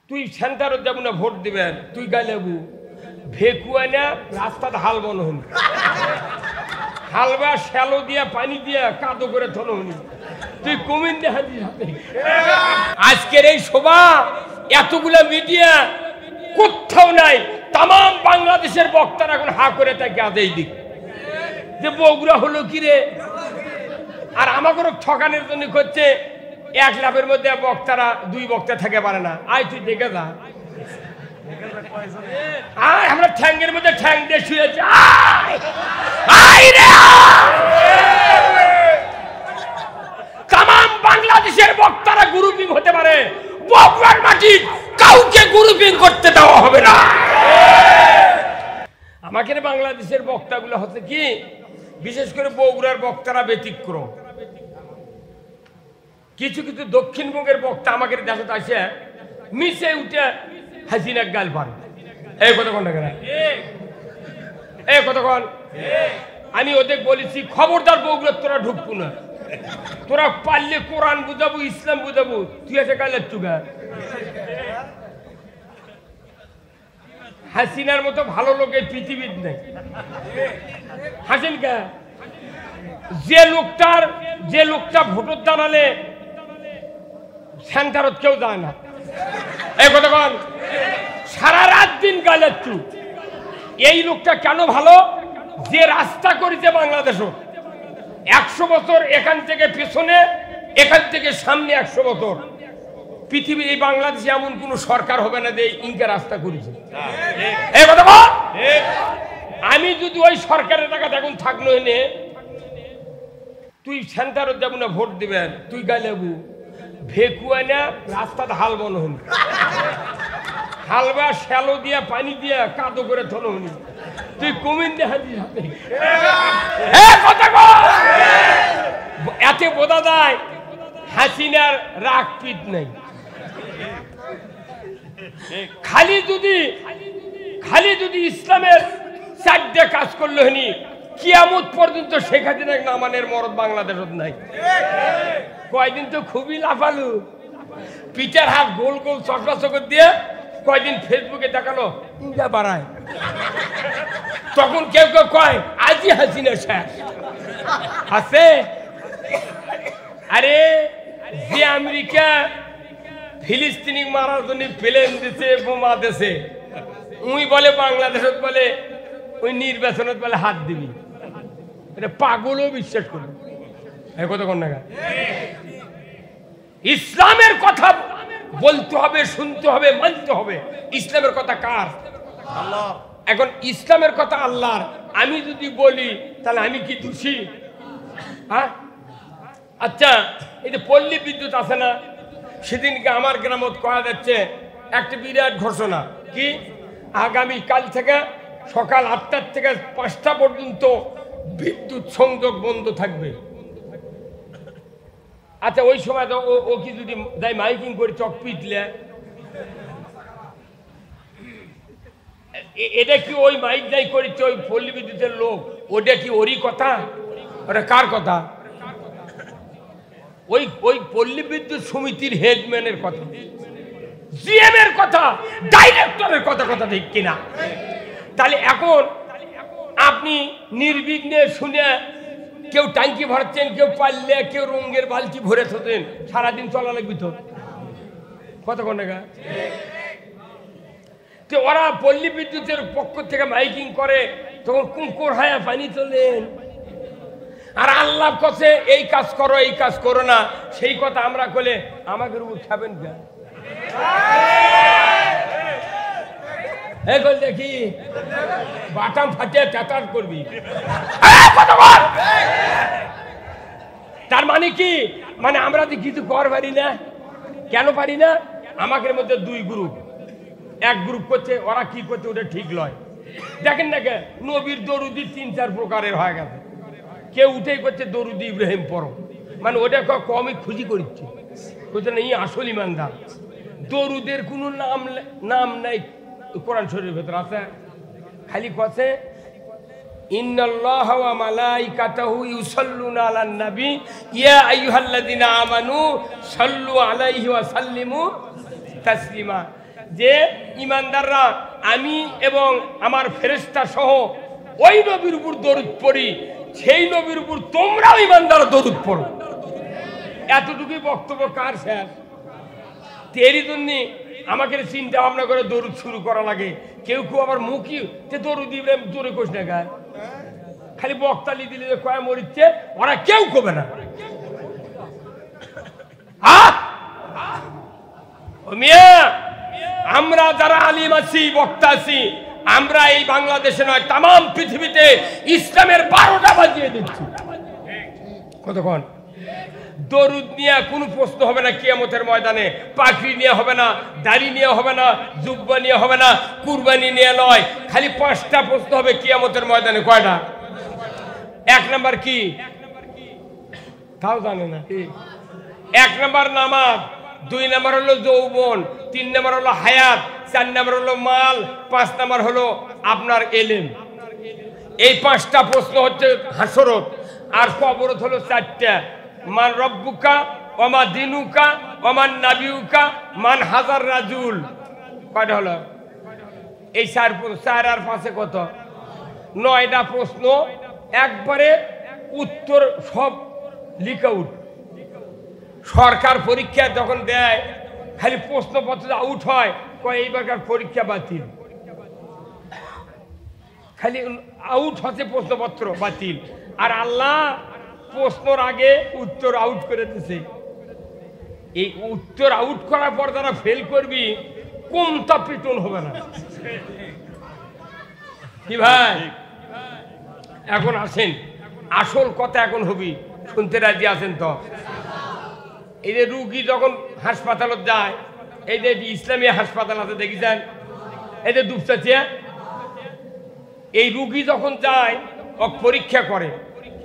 তুই সেন্টারত যাবো না ভোট দিবেন, তুই গাইলেবু ভেকুয়া না রাস্তাতে হাল বন হনি, হালবা শ্যালো দিয়া পানি দিয়া কাদো করে থনো হনি, তুই কমিন দেখা দিস। আজকের এই সভা এতগুলা মিডিয়া কোথাও নাই, তাম বাংলাদেশের বক্তারা এখন হা করে তাকে আদেই দিক যে বগুড়া হলো কি রে। আর আমাকে ঠকানোর জন্য করছে 1 লাখের মধ্যে বক্তারা 2 বক্তা থাকে পারে না। আয় তুই দেখে যা, আর আমরা ঠ্যাঙ্গের মধ্যে ঠ্যাং দিয়ে শুয়েছি। তাম বাংলাদেশের বক্তারা গ্রুপিং হতে পারে, বগুড়ার মাটি কাউকে গ্রুপিং করতে দেওয়া হবে না। আমাকে বাংলাদেশের বক্তাগুলো হচ্ছে কি, বিশেষ করে বগুড়ার বক্তারা ব্যতিক্রম। কিছু কিছু দক্ষিণবঙ্গের বক্তা আমাকে দেশে আসে মিশে উঠে হাসিনা গাল পারে। এই কতক্ষণ না কেন, এই কতক্ষণ আমি ওদের বলেছি খবরদার বগুড়া তোরা ঢুকবো না, তোরা পারলে কোরআন বুঝাবো, ইসলাম বুঝাবো, তুই এসে গালের চুগা। হাসিনার মতো ভালো লোক এই পৃথিবীর নেই। হাসিন কে যে লোকটা ভোটর দাঁড়ালে সেন্টারত কেউ যায় না। এই কতক্ষণ সারা রাত দিন গালের চুপ। এই লোকটা কেন ভালো, যে রাস্তা করেছে বাংলাদেশ 100 বছর, এখান থেকে পেছনে, এখান থেকে সামনে 100 বছর। পৃথিবীর এই বাংলাদেশে এমন কোন সরকার হবে না যে ইনকে রাস্তা করেছে। আমি যদি ওই সরকারের টাকা এখন থাকলো এনে, তুই সেন্টারত যাবো না ভোট দিবেন, তুই গাইলেবু ভেকুয়া না রাস্তাতে হাল বন হনি, হালবা শ্যালো দিয়া পানি দিয়া কাদো করে থনো হনি, তুই কমিন দেখা দিস। এতে বোঝা যায় হাসিনার রাগ পিত নেই। খালি যদি ইসলামের 4টে কাজ করলো হনি, কিয়ামত পর্যন্ত শেখ হাসিনা নামানের মরদ বাংলাদেশত নাই। কয়দিন তো খুবই লাফালু, পিচার হাত গোল গোল চকরা চকর দিয়ে কয়দিন ফেসবুকে দেখালো ইন্ডিয়া বাড়ায়, তখন কেউ কেউ কয় আজই হাসিনা শেষ আছে। আরে যে আমেরিকা ফিলিস্তিনি মারার জন্য প্লেন দিছে, বোমা দিছে, উই বলে বাংলাদেশত বলে ওই নির্বাচনত বলে হাত দিবি, এটা পাগলও বিশ্বাস করবে। কতক্ষণ নাগা ইসলামের কথা বলতে হবে, শুনতে হবে, মানতে হবে। ইসলামের কথা কার? আল্লাহ। এখন ইসলামের কথা আল্লাহর। আমি যদি বলি তাহলে আমি কি দোষী? হ্যাঁ, আচ্ছা, এই যে পল্লী বিদ্যুৎ আছে না, সেদিনকে আমার গ্রামত করা যাচ্ছে একটা বিরাট ঘোষণা কি, আগামী কাল থেকে সকাল 8টা থেকে 5টা পর্যন্ত বিদ্যুৎ সংযোগ বন্ধ থাকবে। আচ্ছা, ওই সময় তো ও কি যদি যাই মাইকিং করে চক পিটলে, এটা কি ওই মাইক যাই করেছে ওই পল্লী বিদ্যুতের লোক, ওটা কি ওরই কথা? ওটা কার কথা? ওই পল্লী বিদ্যুৎ সমিতির হেডম্যানের কথা, জিএম এর কথা, ডাইরেক্টরের কথা ঠিক কিনা? তাহলে এখন আপনি নির্বিঘ্নে শুনে, কেউ ট্যাঙ্কি ভরাচ্ছেন, কেউ পারলে, কেউ রঙের বালতি ভরে থাকেন, সারাদিন চলা লাগবে তো। কতক্ষণ টাকা তো ওরা পল্লী বিদ্যুতের পক্ষ থেকে মাইকিং করে, তখন কুকুর হায়া পানি তোলেন। আর আল্লাহ কাছে এই কাজ করো, এই কাজ করো না, সেই কথা আমরা বলে আমাকে উপর খাবেন কেন? দেখি বাটাম ফাটিয়ে চাতার করবি। তার মানে কি, মানে আমরা যে কিছু কর পারি না, কেন পারি না? আমাদের মধ্যে 2 গ্রুপ, এক গ্রুপ করছে, ওরা কি করছে ওটা ঠিক নয়। দেখেন না কে নবীর দরুদি 3-4 প্রকারের হয়ে গেছে, কেউ উঠেই করছে দরুদি ইব্রাহিম পড়ো, মানে ওটা কমই খুঁজি করছে, বলছে না ই আসল ইমানদার। দরুদের কোনো নাম নাই কোরআন শরীফের ভেতর আছে, খালি কথা ইন্নাল্লাহা ওয়া মালাইকাতাহু ইউসাল্লুনা আলান নবী ইয়া আইয়ুহাল্লাযিনা আমানু সাল্লু আলাইহি ওয়া সাল্লিমু তাসলিমা। যে ইমানদাররা আমি এবং আমার ফেরেশতা সহ ওই নবীর উপর দরুদ পড়ি, সেই নবীর উপর তোমরাও ইমানদার দরুদ পড়ো। এতটুকুই বক্তব্য কার শেষ। তেরই জন্য আমাকে চিন্তা ভাবনা করে দরুদ শুরু করা লাগে। কেউ কেউ আবার মুখই দরুদ ইব্রাহিম জোরে কোষ না গায়, খালি বক্তালি দিলে কয় মরিচ্ছে, ওরা কেউ কবে না। আমরা যারা আলিম আছি, বক্তা আছি, আমরা এই বাংলাদেশে নয় তাম পৃথিবীতে ইসলামের 12টা বাজিয়ে দিচ্ছি। কতক্ষণ দরুদ নিয়ে কোনো প্রশ্ন হবে না কিয়ামতের ময়দানে। পাখি নিয়ে হবে না, দাড়ি নিয়ে হবে না, জুব্বা নিয়ে হবে না, কুরবানি নিয়ে নয়, খালি 5টা প্রশ্ন হবে কিয়ামতের ময়দানে। কয়টা? 1 নাম্বার কি তাও জানে না। 1 নাম্বার নামাজ, 2 নাম্বার হলো যৌবন, 3 নাম্বার হলো হায়াত, 4 নাম্বার হলো মাল, 5 নাম্বার হলো আপনার এলেম। এই 5টা প্রশ্ন হচ্ছে হাসরত। আর কবরত হলো 4টা, মান রব্বুকা, ওমা দিনুকা, ওমান নাবিউকা, মান হাজার রাজুল। কয়টা হলো? এই 4 আর 5 কত? 9টা প্রশ্ন, একবারে উত্তর সব লিখ আউট। সরকার পরীক্ষা যখন দেয় খালি প্রশ্নপত্র আউট হয়, কয় এইবারকার পরীক্ষা বাতিল, খালি আউট হচ্ছে প্রশ্নপত্র বাতিল। আর আল্লাহ প্রশ্নর আগে উত্তর আউট করে দিছে। এই উত্তর আউট করার পর যারা ফেল করবি কোনটা পিটন হবে না। কি ভাই, এখন আসেন আসল কথা এখন হবি, শুনতে রাজি আছেন তো? এই যে রুগী যখন হাসপাতালত যায়, এই যে ইসলামী হাসপাতাল আছে দেখেছেন, এই যে দুপচাচিয়া, এই রুগী যখন যায় ও পরীক্ষা করে,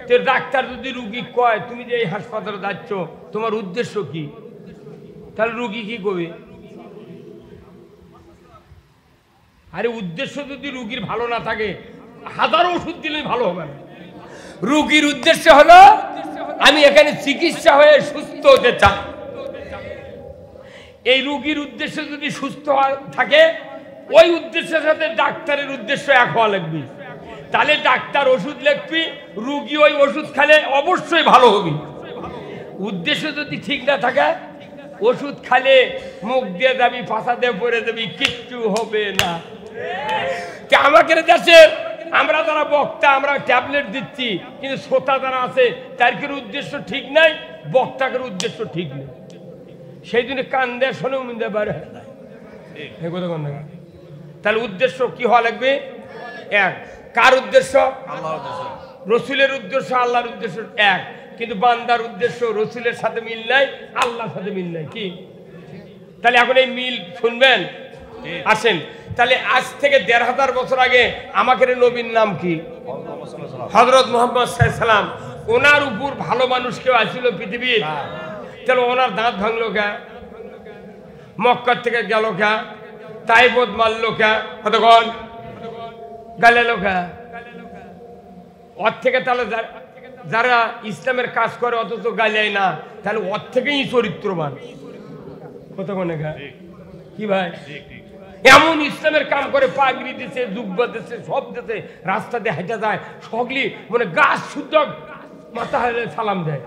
তো ডাক্তার যদি রুগী কয় তুমি যে এই হাসপাতালে যাচ্ছ তোমার উদ্দেশ্য কি, তাহলে রুগী কি করবে? আরে উদ্দেশ্য যদি রুগীর ভালো না থাকে, হাজার ওষুধ দিলে ভালো হবে না। রুগীর উদ্দেশ্য হলো আমি এখানে চিকিৎসা হয়ে সুস্থ হতে চাই। এই রুগীর উদ্দেশ্য যদি সুস্থ থাকে, ওই উদ্দেশ্যের সাথে ডাক্তারের উদ্দেশ্য এক হওয়া লাগবে। তাহলে ডাক্তার ওষুধ লিখবি, রুগী ওই ওষুধ খেলে অবশ্যই ভালো হবে। উদ্দেশ্য যদি ঠিক না থাকে, ওষুধ খালে মুখ দিয়ে যাবি, ফাঁসা দিয়ে পড়ে যাবি, কিচ্ছু হবে না। আমাকে দেশে আমরা যারা বক্তা, আমরা ট্যাবলেট দিচ্ছি, কিন্তু শ্রোতা যারা আছে তার উদ্দেশ্য ঠিক নাই, বক্তাকের উদ্দেশ্য ঠিক নেই। সেই জন্য কান দেয় শোনেও মিলতে পারে। তাহলে উদ্দেশ্য কি হওয়া লাগবে? এক। কার উদ্দেশ্য? রসুলের উদ্দেশ্য, আল্লাহর উদ্দেশ্য এক, কিন্তু বান্দার উদ্দেশ্য রসুলের সাথে মিল নাই, আল্লাহর সাথে মিল নাই। কি? তাহলে এখন এই মিল শুনবেন, আসেন। তাহলে আজ থেকে 1500 বছর আগে আমাদের নবীর নাম কি? হযরত মুহাম্মদ সাল্লাল্লাহু আলাইহি সাল্লাম। ওনার উপর ভালো মানুষ কেউ আসছিল পৃথিবীর? তাহলে ওনার দাঁত ভাঙলো কে? মক্কা থেকে গেল কে? তাইবত মারলো কে? কতক্ষণ গালেলো কে? ওর থেকে তাহলে যারা ইসলামের কাজ করে অথচ গালায় না, তাহলে ওর থেকেই চরিত্রবান। কতক্ষণ কি ভাই? এমন ইসলামের কাম করে, পাগড়ি দিছে, জুব্বা দিছে, সব দিছে, রাস্তা দিয়ে হেঁটে যায়, সকলি মানে গাছ শুদ্ধ মাথা সালাম দেয়।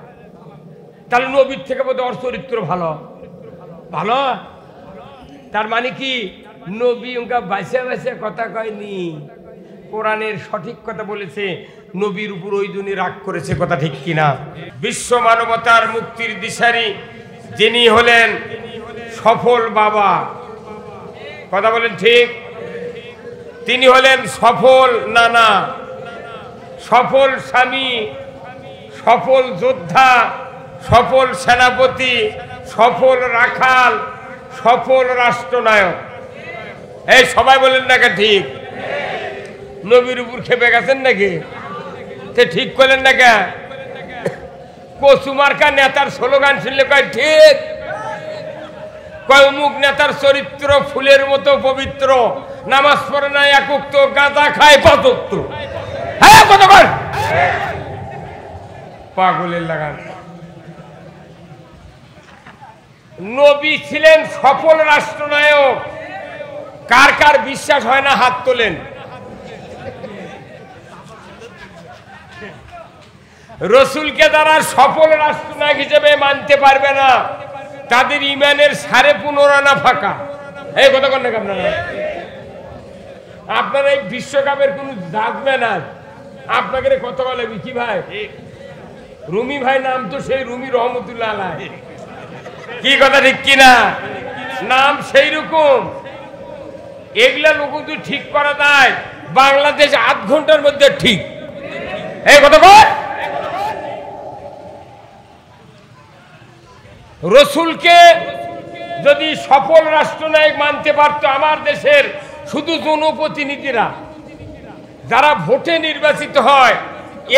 তাহলে নবীর থেকে বোধ ওর চরিত্র ভালো ভালো। তার মানে কি নবী ওকে বাঁচে বাঁচে কথা কয়নি, কোরআনের সঠিক কথা বলেছে। নবীর উপর ওই জন্য রাগ করেছে, কথা ঠিক কিনা? বিশ্ব মানবতার মুক্তির দিশারি যিনি হলেন সফল বাবা, কথা বলেন ঠিক? তিনি হলেন সফল নানা, সফল স্বামী, সফল যোদ্ধা, সফল সেনাপতি, সফল রাখাল, সফল রাষ্ট্রনায়ক। এই সবাই বলেন না কে ঠিক? নবীর উপর খেপে গেছেন নাকি? ঠিক করলেন না কে? কচুমার্কা নেতার স্লোগান শুনলে কয় ঠিক, কয় অমুক নেতার চরিত্র ফুলের মতো পবিত্র, নামাজ পড়ে না এক ওয়াক্ত, গাঁজা খায় 5 ওয়াক্ত। হ্যাঁ কতক্ষণ পাগলের লাগান। নবী ছিলেন সফল রাষ্ট্রনায়ক, কার কার বিশ্বাস হয় না হাত তোলেন। রসুলকে তারা সফল রাষ্ট্রনায়ক হিসেবে মানতে পারবে না, তাদের ইমানের 15.5 আনা ফাঁকা। এই কথা কন নাকি আপনারা? আপনারা এই বিশ্বকাপের কোন জাজমেন্ট আছে? আপনাকে কত বলে কি ভাই? রুমি ভাই নাম তো সেই রুমি রহমতুল্লাহ আলাইহি। কি কথা ঠিক কিনা? নাম সেই রকম। এগুলা লোক যদি ঠিক করা যায়, বাংলাদেশ 8 ঘন্টার মধ্যে ঠিক। এই কথা বল। রসুলকে যদি সফল রাষ্ট্রনায়ক মানতে পারত আমার দেশের শুধু জনপ্রতিনিধিরা যারা ভোটে নির্বাচিত হয়,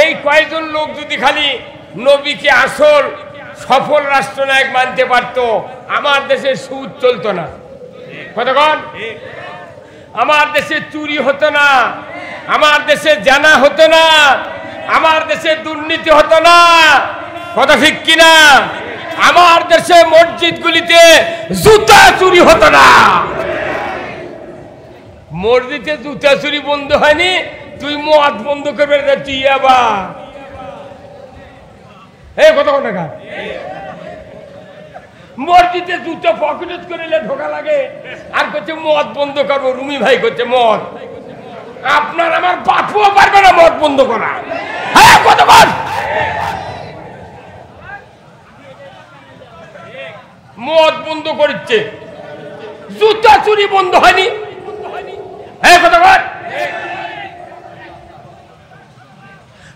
এই কয়েকজন লোক যদি খালি নবীকে আসল সফল রাষ্ট্রনায়ক মানতে পারত, আমার দেশে সুদ চলতো না। কতক্ষণ? আমার দেশে চুরি হতো না, আমার দেশে জানা হতো না, আমার দেশে দুর্নীতি হতো না। কথা ঠিক কিনা? আমার দেশে মসজিদগুলিতে জুতা চুরি হতো না। মসজিদে জুতা চুরি বন্ধ হয়নি, তুই মদ বন্ধ করবে তুই আবার। এই কত টাকা মসজিদে জুতো পকেট করে ঢোকা লাগে, আর করছে মদ বন্ধ করবো। রুমি ভাই করছে মদ। আপনার আমার বাপুও পারবে না মদ বন্ধ করা। হ্যাঁ কত মদ বন্ধ করছে, জুতা চুরি বন্ধ হয়নি। হ্যাঁ কত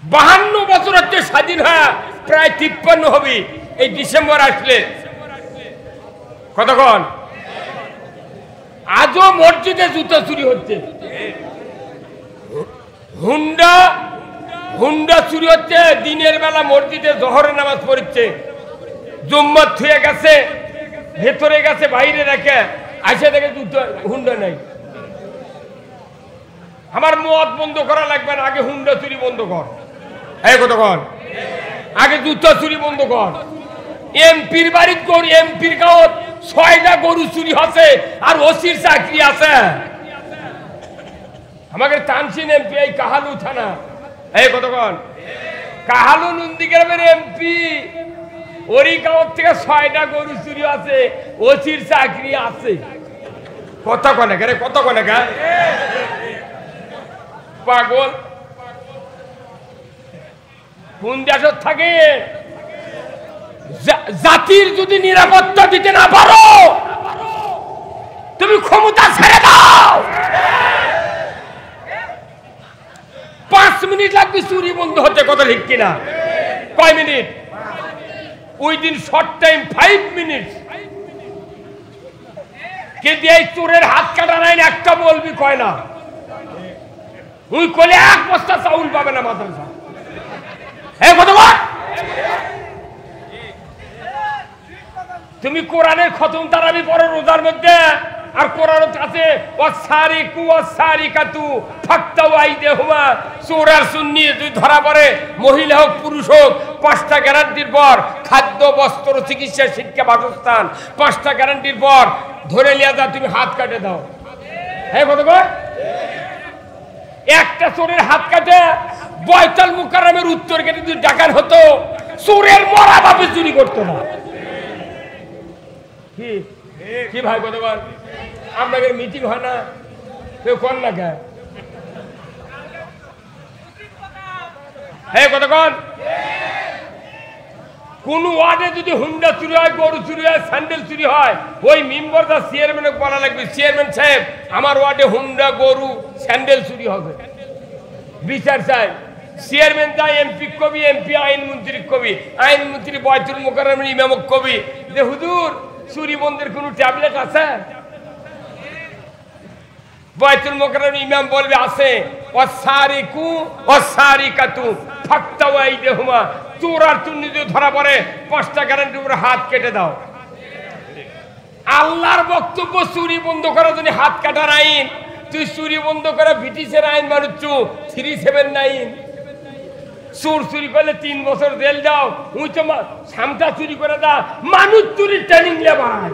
52 বছর হচ্ছে স্বাধীন হয়ে, প্রায় 53 হবে এই ডিসেম্বর আসলে। কতক্ষণ? আজও মসজিদে জুতা চুরি হচ্ছে, হুন্ডা চুরি হচ্ছে। দিনের বেলা মসজিদে জোহরের নামাজ পড়ছে, জুম্মত থুয়ে গেছে, ভেতরে গেছে, বাইরে রেখে আসে দেখে জুতো হুন্ডা নাই। আমার মদ বন্ধ করা লাগবে না, আগে হুন্ডা চুরি বন্ধ কর। এই কতক্ষণ? আগে জুতো চুরি বন্ধ কর। এমপির বাড়ির গরু, এমপির গাঁত 6টা গরু চুরি হচ্ছে, আর ওসির চাকরি আছে। আমাকে টানছেন এমপি এই কাহালু থানা। এই কতক্ষণ? কাহালু নন্দীগ্রামের এমপি, ওরই গাঁত থেকে 6টা গরু চুরি আছে, ওসির চাকরি আছে। কত কনে রে, কত কনে পাগল। কোন দেশ থাকে? জাতির যদি নিরাপত্তা দিতে না পারো, তুমি ক্ষমতা ছেড়ে দাও। 5 মিনিট লাগবে চুরি বন্ধ হতে। কথা ঠিক কিনা? কয় minute? Within short time 5 minute. কিন্তু এই চোরের হাত কাটা নাই একটা বলবি কয় না। উই কলে 1 বস্তা চাউল পাবে না মাদ্রাসা। হ্যাঁ কত? তুমি কোরআনের খতম তারাবি পড়ো রোজার মধ্যে, আর কোরআন আছে ওয়াসারিকু ওয়াসারিকাতু ফাক্তাউ আইদিহুমা। চোর আর সুন্নি যদি ধরা পড়ে, মহিলা হোক পুরুষ হোক, 5টা গ্যারান্টির পর খাদ্য, বস্ত্র, চিকিৎসা, শিক্ষা, বাসস্থান, 5টা গ্যারান্টির পর ধরে লিয়া যা, তুমি হাত কাটে দাও। হ্যাঁ কত? একটা চোরের হাত কাটে বয়তুল মুকাররমের উত্তর গেটে যদি ডাকাত হতো, চোরের মরা বাপে চুরি করতো না। কি ভাই কতবার? আপনাদের মিটিং হয় না? কেউ কর না কে? হ্যাঁ কতক্ষণ? কোন ওয়ার্ডে যদি হুন্ডা চুরি হয়, গরু চুরি হয়, স্যান্ডেল চুরি হয়, ওই মেম্বার দা চেয়ারম্যানে বলা লাগবে, চেয়ারম্যান সাহেব আমার ওয়ার্ডে হুন্ডা, গরু, স্যান্ডেল চুরি হবে, বিচার চাই। চেয়ারম্যান যায় এমপি কবি, এমপি আইনমন্ত্রী কবি, আইনমন্ত্রী বয়তুল মুকাররমের ইমামক কবি যে হুজুর চুরি বন্ধের কোন ট্যাবলেট আছে? বয়তুল মুকাররমের ইমাম বলবে আছে। ওয়াসারিকু ওয়াসারিকাতু ফাক্তাউ আইদিহুমা। চোর আর চুন্নি যদি ধরা পড়ে, 5টা গ্যারান্টির উপরে হাত কেটে দাও। আল্লাহর বক্তব্য চুরি বন্ধ করার জন্য হাত কাটার আইন। তুই চুরি বন্ধ করা ব্রিটিশের আইন মানছ 379। চোর চুরি করলে 3 বছর জেল যাও। উই তো সামটা চুরি করে দা, মানুষ চুরির ট্রেনিং লে ভাই।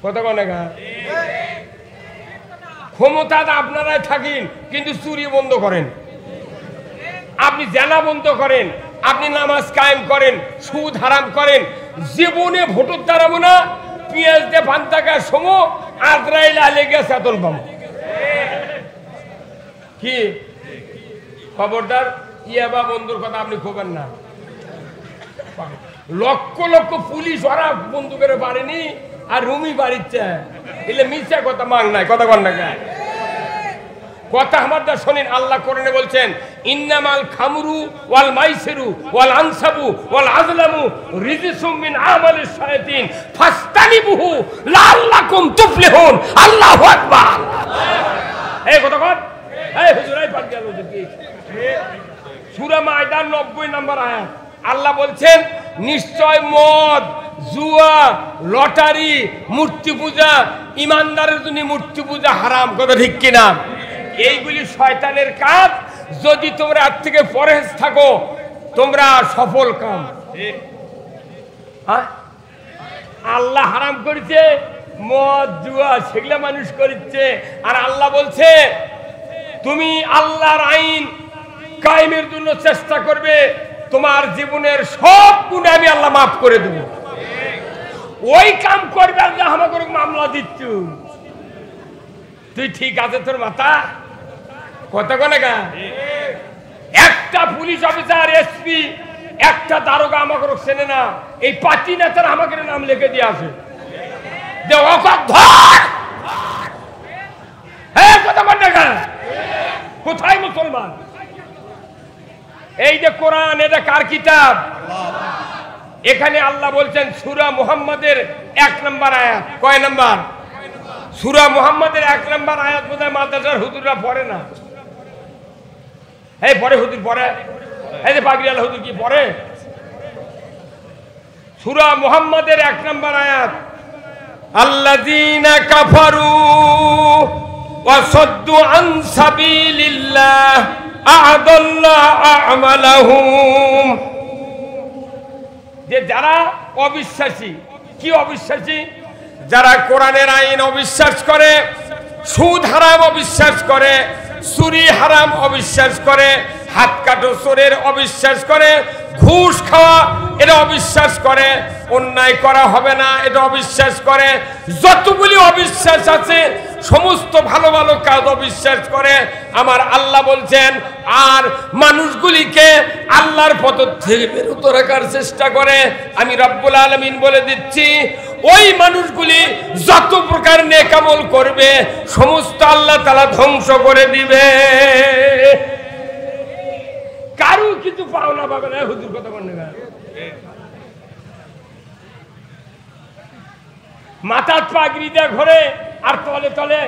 কত কনেকা ক্ষমতা আপনারাই থাকেন, কিন্তু চুরি বন্ধ করেন, আপনি জেনা বন্ধ করেন, আপনি নামাজ কায়েম করেন, সুদ হারাম করেন। জীবনে ভোটর দাঁড়াবো না, পেঁয়াজ দিয়ে 5 টাকার সময় আজরাইল আলে গেছে এতন পাবো কি? খবরদার ইয়াবা বন্ধুর কথা আপনি খোবেন না। লক্ষ লক্ষ পুলিশ ওরা বন্দুকের বাড়েনি, আর রুমি বাড়িচ্ছে, এলে মিথ্যা কথা মাং নাই, কথা কন না গায় কথা আমারটা শোনেন। আল্লাহ কোরআনে বলছেন, ইন্নামাল খামরু ওয়াল মাইসিরু ওয়াল আনসাবু ওয়াল আজলামু রিজসুম মিন আমালিশ শায়াতিন ফাস্তানিবুহু লাআল্লাকুম তুফলিহুন। আল্লাহু আকবার। এই কথা কর, এই হুজুরাই পাঠ গেল দেখি সূরা মায়দার 90 নম্বর আয়াত। আল্লাহ বলছেন, নিশ্চয় মদ, জুয়া, লটারি, মূর্তি পূজা, ইমানদারের জন্য মূর্তি পূজা হারাম। কথা ঠিক কিনা? এইগুলি শয়তানের কাজ। যদি তোমরা আজ থেকে পরহেজ থাকো, তোমরা সফল কাম। আল্লাহ হারাম করেছে মদ, জুয়া, সেগুলা মানুষ করছে। আর আল্লাহ বলছে, তুমি আল্লাহর আইন কায়েমের জন্য চেষ্টা করবে, তোমার জীবনের সব গুনাহ আমি আল্লাহ মাফ করে দেব। ওই কাম করবে আল্লাহ আমাকে মামলা দিচ্ছ। তুই ঠিক আছে তোর মাথা? কত কনেকা একটা পুলিশ অফিসার, এসপি, একটা দারোগা আমাকে চেনে না, এই পার্টি নেতারা আমাকে নাম লিখে দিয়ে আসে যে কত কনেকা। কোথায় মুসলমান? এই যে কোরআন, এটা কার কিতাব? এখানে আল্লাহ বলছেন সূরা মুহাম্মাদের 1 নম্বর আয়াত। কয় নম্বর? সূরা মুহাম্মাদের 1 নম্বর আয়াত বোধহয় মাদ্রাসার হুজুররা পড়ে না। এই পড়ে হুজুর, পড়ে। এই যে পাগড়িওয়ালা হুজুর কি পড়ে? সূরা মুহাম্মাদের 1 নম্বর আয়াত, আল্লাযীনা কাফারু ওয়া সাদ্দু আন সাবিলিল্লাহ আ'দাল্লাহু আমালাহুম। যে যারা অবিশ্বাসী, কি অবিশ্বাসী? যারা কোরআনের আইন অবিশ্বাস করে, সুদ হারাম অবিশ্বাস করে, চুরি হারাম অবিশ্বাস করে, হাত কাটো চোরের অবিশ্বাস করে, ঘুষ খাওয়া এটা অবিশ্বাস করে, অন্যায় করা হবে না এটা অবিশ্বাস করে, যতগুলি অবিশ্বাস আছে সমস্ত ভালো ভালো কাজ অবিশ্বাস করে। আমার আল্লাহ বলছেন, আর মানুষগুলিকে আল্লাহর পথ থেকে বিরত রাখার চেষ্টা করে। আমি রব্বুল আলামিন বলে দিচ্ছি, ওই মানুষগুলি যত প্রকার নেক আমল করবে সমস্ত আল্লাহ তাআলা ধ্বংস করে দিবে। কারু কিছু পাওনা পাবে না। হুজুর কথা বলেন না, মাথার পাগড়ি দিয়ে ঘরে আর তলে তলে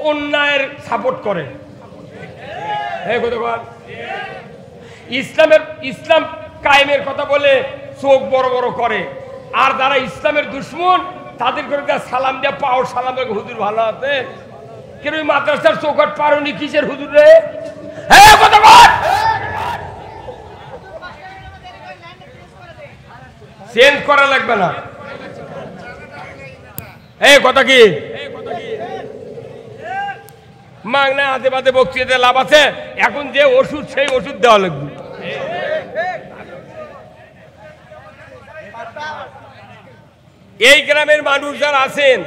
অন্যায়ের সাপোর্ট করে। ইসলাম কায়েমের কথা বলে চোখ বড় বড় করে, আর যারা ইসলামের দুশ্মন তাদের করে সালাম দিয়ে পাও সালাম দিয়ে, হুজুর ভালো আছে কেন? ওই মাদ্রাসার চৌকাট পারোনি কিসের হুজুর রে? চেঞ্জ করা লাগবে না। এই কথা কি মাগনা আদে বাদে বক্তৃতা লাভ আছে? এখন যে ওষুধ সেই ওষুধ দেওয়া লাগবে। এই গ্রামের মানুষ যারা আছেন,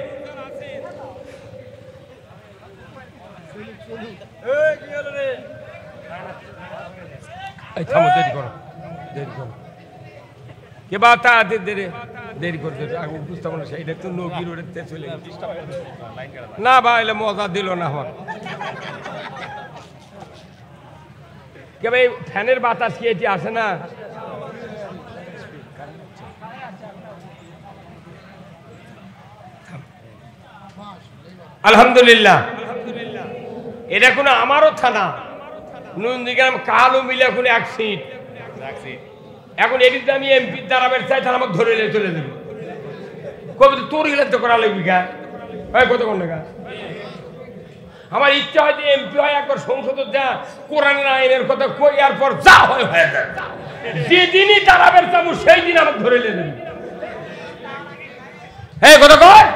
না ভাই মজা দিল না। ভাই ফ্যানের বাতাস কি এটি আসে না? আলহামদুলিল্লাহ। এটা কোনো আমারও থানা নন্দীগ্রাম কালো মিলে এখন 1 সিট। এখন এটি আমি এমপি দাঁড়াবের চাই, তারা আমাকে ধরে চলে দেবে। কবে তোর হিলাতে করা লাগবি গা? কতক্ষণ গা? আমার ইচ্ছা হয় যে এমপি হয়, একবার সংসদ যা কোরআনের আইনের কথা কই, আর পর যা হয় হয়ে যায়। যেদিনই দাঁড়াবের চাবো সেই দিন আমাকে ধরে দেবে। হ্যাঁ কথা কয়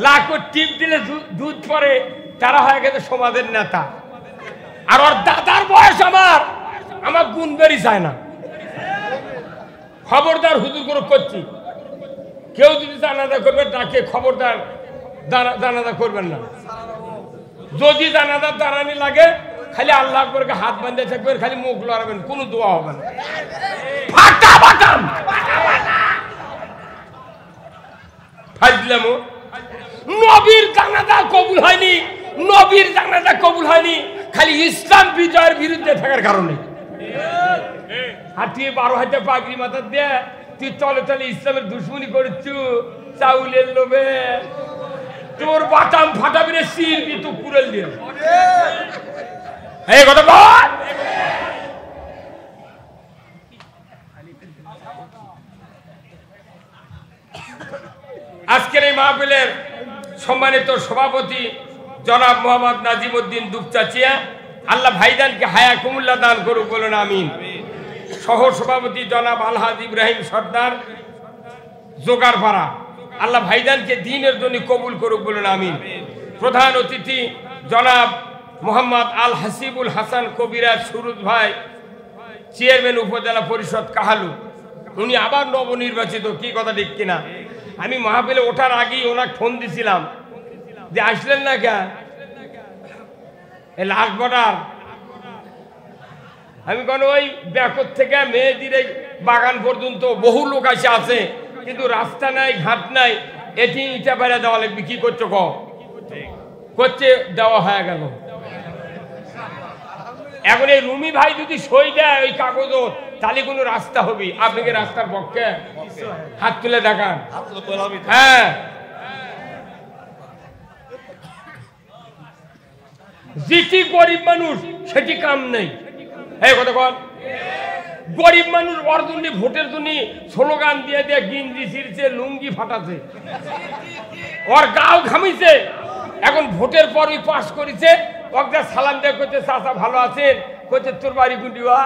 লাখো টিপ দিলে দুধ পরে, তারা হয়ে গেছে সমাজের নেতা। আর ওর দাদার বয়স আমার গুণ বেরি চায় না। খবরদার হুজুর করে করছি, কেউ যদি জানাজা করবে তাকে খবরদার জানাজা করবেন না। যদি জানাজার দাঁড়ানি লাগে খালি আল্লাহ আকবরকে হাত বাঁধে থাকবেন, খালি মুখ লড়াবেন, কোনো দোয়া হবে না। ফাটা বাটাম ফাজলামো। নবীর জানাজা কবুল হয়নি, নবীর জানাজা কবুল হয়নি খালি ইসলাম বিজয়ের বিরুদ্ধে থাকার কারণে। আর তুই 12,000 পাগড়ি মাথা দিয়ে তুই তলে তলে ইসলামের দুশ্মনী করছু চাউলের লোভে। তোর বাটাম ফাটাবি রে, সিরবি তো কুড়েল দিয়ে। এই কথা বল। আজকের এই মাহফিলের সম্মানিত সভাপতি জনাব মোহাম্মদ নাজিমউদ্দিন দুপচাচিয়া, আল্লাহ ভাইজানকে হায়া কুমুল্লাহ দান করুক, বলুন আমিন। সহ সভাপতি জনাব আলহাজ ইব্রাহিম সর্দার জোগাড়পাড়া, আল্লাহ ভাইজানকে দ্বীনের জন্য কবুল করুক, বলুন আমিন। প্রধান অতিথি জনাব মোহাম্মদ আল হাসিবুল হাসান কবিরাজ সুরুজ ভাই, চেয়ারম্যান উপজেলা পরিষদ কাহালু, উনি আবার নবনির্বাচিত। কি কথা ঠিক কিনা? আমি মাহফিলে ওঠার আগেই ওনাকে ফোন দিছিলাম যে আসলেন না কে লাস্ট বর্ডার। আমি কোন ওই ব্যাকর থেকে মেয়েদের বাগান পর্যন্ত বহু লোক আসে আছে, কিন্তু রাস্তা নাই, ঘাট নাই, এটি ইটা বেড়া দেওয়া লাগবে। কি করছো করছে, দেওয়া হয়ে গেল। এখন এই রুমি ভাই যদি সই দেয় ওই কাগজ, তাহলে কোনো রাস্তা হবে। আপনি কি রাস্তার পক্ষে? হাত তুলে দেখান। হ্যাঁ, যেটি গরিব মানুষ সেটি কাম নেই। এই কথা বল। গরিব মানুষ ওর জন্য ভোটের জন্য স্লোগান দিয়ে দিয়ে গিঞ্জি ছিঁড়ছে, লুঙ্গি ফাটাছে, ওর গাও ঘামিছে। এখন ভোটের পর ওই পাস করেছে, ওকে সালাম দিয়ে করছে চাচা ভালো আছেন, করছে তোর বাড়ি গুন্ডিবা।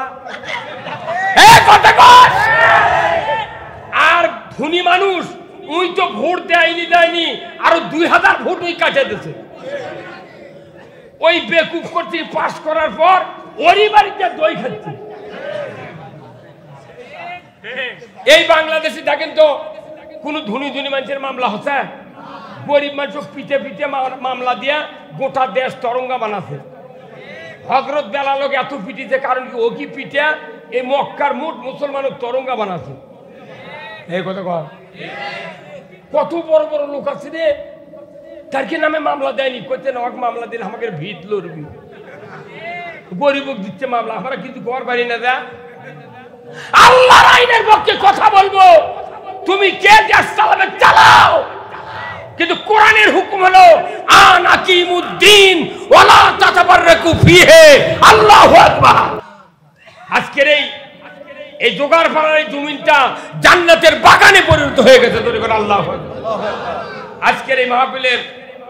আর ধনী মানুষ ওই তো ভোট দেয়নি, আরো 2000 ভোট ওই কাটে দিয়েছে। ওই বেকুব করছে, পাস করার পর ওরই বাড়িতে দই খাচ্ছে। এই বাংলাদেশে দেখেন তো কোন ধনী মানুষের মামলা হচ্ছে? গরিব মানুষ পিঠে পিঠে মামলা দিয়া গোটা দেশ তরঙ্গা বানাচ্ছে। হযরত বেলাল এত পিটিছে, কারণ কি ও কি পিঠে এই মক্কার মোট মুসলমানের তরঙ্গা বানাচ্ছে। এই কথা কর। কত বড় বড় লোক আছে রে, তার কি নামে মামলা দেয়নি? করছে না, মামলা দিলে আমাকে ভিত লড়বি। গরিব দিচ্ছে মামলা, আমরা কিন্তু ঘর বাড়ি না যা। আল্লাহর আইনের পক্ষে কথা বলবো, তুমি কে দেশ চালাবে চালাও, কিন্তু কোরআনের হুকুম হলো আনাকিমুদ্দিন ওয়ালা তাতাবাররাকু ফিহি। আল্লাহু আকবার। আজকের এই জোগাড়পাড়ার এই জমিনটা জান্নাতের বাগানে পরিণত হয়ে গেছে। তোর করে আল্লাহু আকবার। আজকের এই মাহফিলের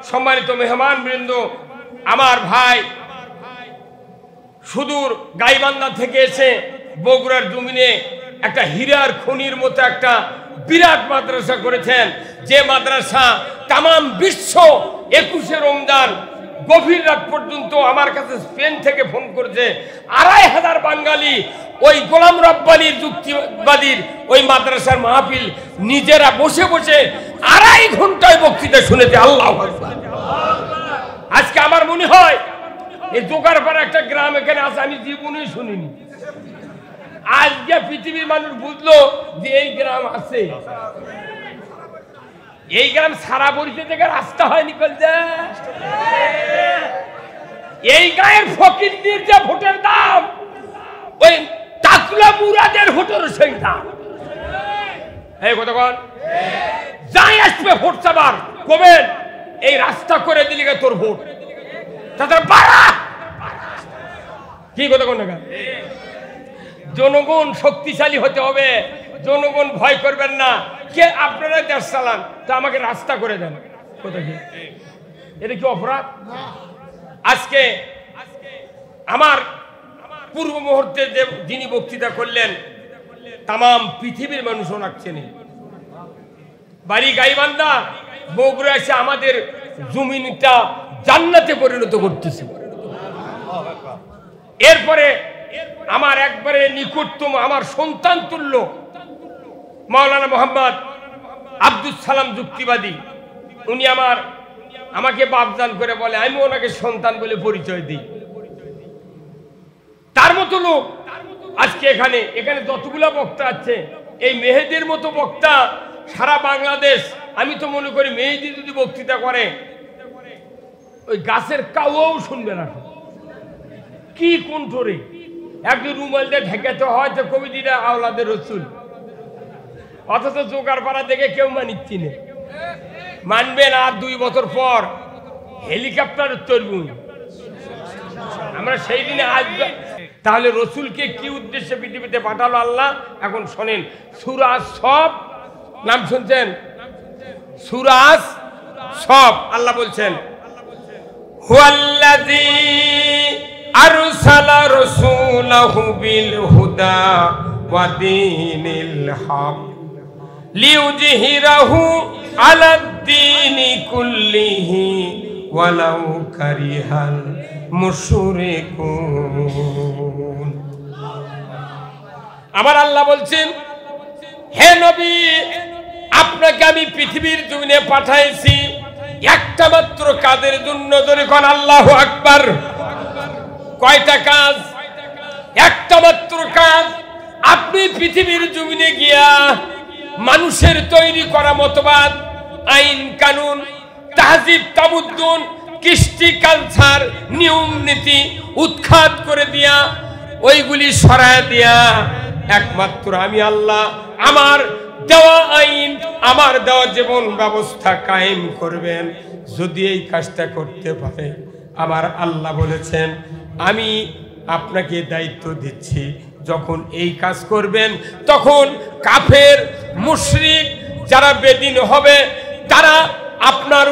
সম্মানিত মেহমান বৃন্দ, আমার ভাই সুদূর গাইবান্ধা থেকে এসে বগুড়ার জমিনে একটা হীরার খনির মতো একটা বিরাট মাদ্রাসা করেছেন, যে মাদ্রাসা তামাম বিশ্ব 21শে রমজান গভীর রাত পর্যন্ত আমার কাছে স্পেন থেকে ফোন করছে। 2500 বাঙালি ওই গোলাম রব্বানির যুক্তিবাদীর ওই মাদ্রাসার মাহফিল নিজেরা বসে বসে 2.5 ঘন্টায় বক্তৃতা শুনেছে। আল্লাহু আকবার। আজকে আমার মনে হয় এই জোগাড়পাড়া একটা গ্রাম এখানে আছে, আমি জীবনেই শুনিনি। আজকে পৃথিবীর মানুষ বুঝলো যে এই গ্রাম আছে। এই গ্রাম সারা পরিচয় থেকে রাস্তা হয়নি। এই গায়ের ফকিরদের যে ভোটের দাম, ওই টাকলা মুরাদের ভোটের সেই দাম। এই কথা বল। যাই আসবে ভোট চাবার কবেন এই রাস্তা করে দিলি তোর ভোট, তাদের বাড়া। কি কথা কোন না? জনগণ শক্তিশালী হতে হবে, জনগণ ভয় করবেন না। কে আপনারা দেশ চালান, তা আমাকে রাস্তা করে দেন। কোথা কি এটা কি অপরাধ? আজকে আমার পূর্ব মুহূর্তে যে যিনি বক্তৃতা করলেন, তাম পৃথিবীর মানুষ ওনাকে চেনে। বাড়ি গাইবান্ধা, বগুড়া এসে আমাদের জমিনটা জান্নাতে পরিণত করতেছে। এরপরে আমার একবারে নিকটতম আমার সন্তান তুল্য মাওলানা মোহাম্মদ আব্দুল সালাম যুক্তিবাদী, উনি আমাকে বাপজান করে বলে, আমি ওনাকে সন্তান বলে পরিচয় দিই। তার মতো লোক আজকে এখানে যতগুলা বক্তা আছে, এই মেহেদির মতো বক্তা সারা বাংলাদেশ, আমি তো মনে করি মেহেদি যদি বক্তৃতা করে ওই গাছের কাউও শুনবে না। কি কণ্ঠরে একজন রুমাল দিয়ে ঢেকাতে হয় যে কবিদিরা আওলাদের রসুল, অথচ জোগাড় পাড়া দেখে কেউ মানিচ্ছি না, মানবেন। আর 2 বছর পর হেলিকপ্টার তৈরি আমরা সেই দিনে আসবে। তাহলে রসুলকে কি উদ্দেশ্যে পৃথিবীতে পাঠালো আল্লাহ? এখন শোনেন, সূরা সব নাম শুনছেন? সূরা সব আল্লাহ বলছেন, হুয়াল্লাযী আরসালা রাসূলাহু বিল হুদা ওয়া দীনিল হক লিইয়ুযহিরাহু আলাদ-দীনি কুল্লিহি ওয়ালাউ কারিহাল মুশরিকুন। আমার আল্লাহ বলছেন, হে নবী, আপনাকে আমি পৃথিবীর জমিনে পাঠাইছি একটা মাত্র কাজের জন্য। ধরে কোন আল্লাহু আকবার। কয়টা কাজ? একটা মাত্র কাজ। আপনি পৃথিবীর জমিনে গিয়া মানুষের তৈরি করা মতবাদ, আইন কানুন, তাহজিব তামুদ্দুন, কৃষ্টি কালচার, নিয়ম নীতি উৎখাত করে দিয়া ওইগুলি সরায় দিয়া একমাত্র আমি আল্লাহ আমার দেওয়া আইন, আমার দেওয়া জীবন ব্যবস্থা কায়েম করবেন। যদি এই কাজটা করতে পারে, আমার আল্লাহ বলেছেন আমি আপনাকে দায়িত্ব দিচ্ছি, যখন এই কাজ করবেন তখন কাফের মুশরিক যারা বেদিন হবে তারা আপনার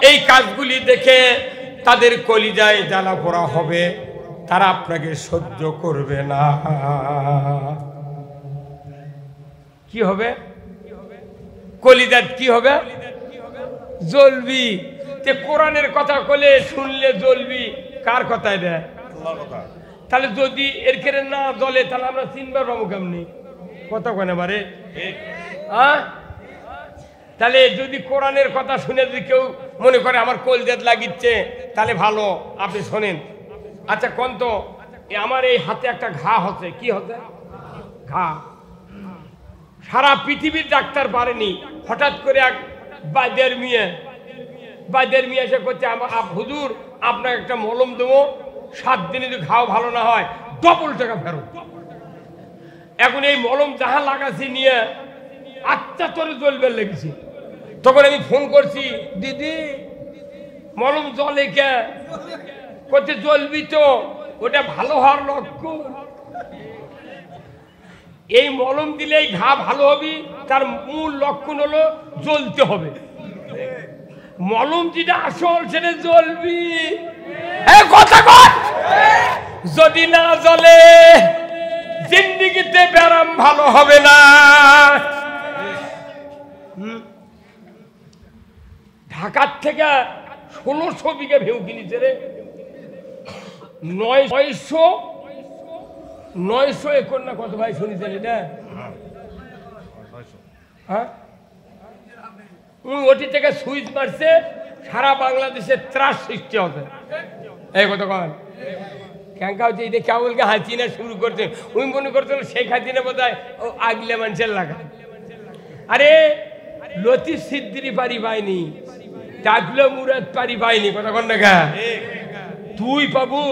এই কাজগুলি দেখে তাদের কলিজায় জ্বালা পোড়া হবে, তারা আপনাকে সহ্য করবে না। কি হবে? কলিজাত কি হবে? জ্বলবি। তে কোরআনের কথা কলে শুনলে জ্বলবি, কার কথায় দেয়? আল্লাহর কথা। তাহলে যদি এর কেড়ে না জ্বলে তাহলে আমরা চিনবার পাবো কেমনি? কথা কেন বারে? তাহলে যদি কোরআনের কথা শুনে যদি কেউ মনে করে আমার কলজাত লাগিচ্ছে, তাহলে ভালো, আপনি শোনেন। আচ্ছা কোন তো আমার এই হাতে একটা ঘা হচ্ছে, কি হচ্ছে? ঘা। সারা পৃথিবীর ডাক্তার পারেনি, হঠাৎ করে এক বাইদের মেয়ে এসে করছে, হুজুর আপনাকে একটা মলম দেবো, 7 দিনে যদি ঘাও ভালো না হয় ডবল টাকা ফেরত। এখন এই মলম যাহা লাগাছি নিয়ে আচ্ছা তোরে জ্বলবে লেগেছি। তখন আমি ফোন করছি, দিদি মলম জ্বলে কে? করছে জ্বলবি তো, ওটা ভালো হওয়ার লক্ষণ। এই মলম দিলেই ঘা ভালো হবে, তার মূল লক্ষণ হলো জ্বলতে হবে। মলম যেটা আসল সেটা জ্বলবি। কথা কর, যদি না জ্বলে জিন্দেগিতে ব্যারাম ভালো হবে না। ঢাকার থেকে 1600 বিঘা ভেউ কিনেছে রে, 900 একর না কত ভাই শুনেছেন এটা? হ্যাঁ, ওটি থেকে সুইচ মারছে, সারা বাংলাদেশে ত্রাস সৃষ্টি হবে। এই কথা কন ক্যাঙ্কা হচ্ছে, এই কেবলকে হাসিনা শুরু করছে। উনি মনে করছেন শেখ হাসিনা বোধ হয় ও আগলে মানুষের লাগা। আরে লতিফ সিদ্দিরি পারি পাইনি, ডাকলো মুরাদ পারি পাইনি, কথা কন না তুই পাবু।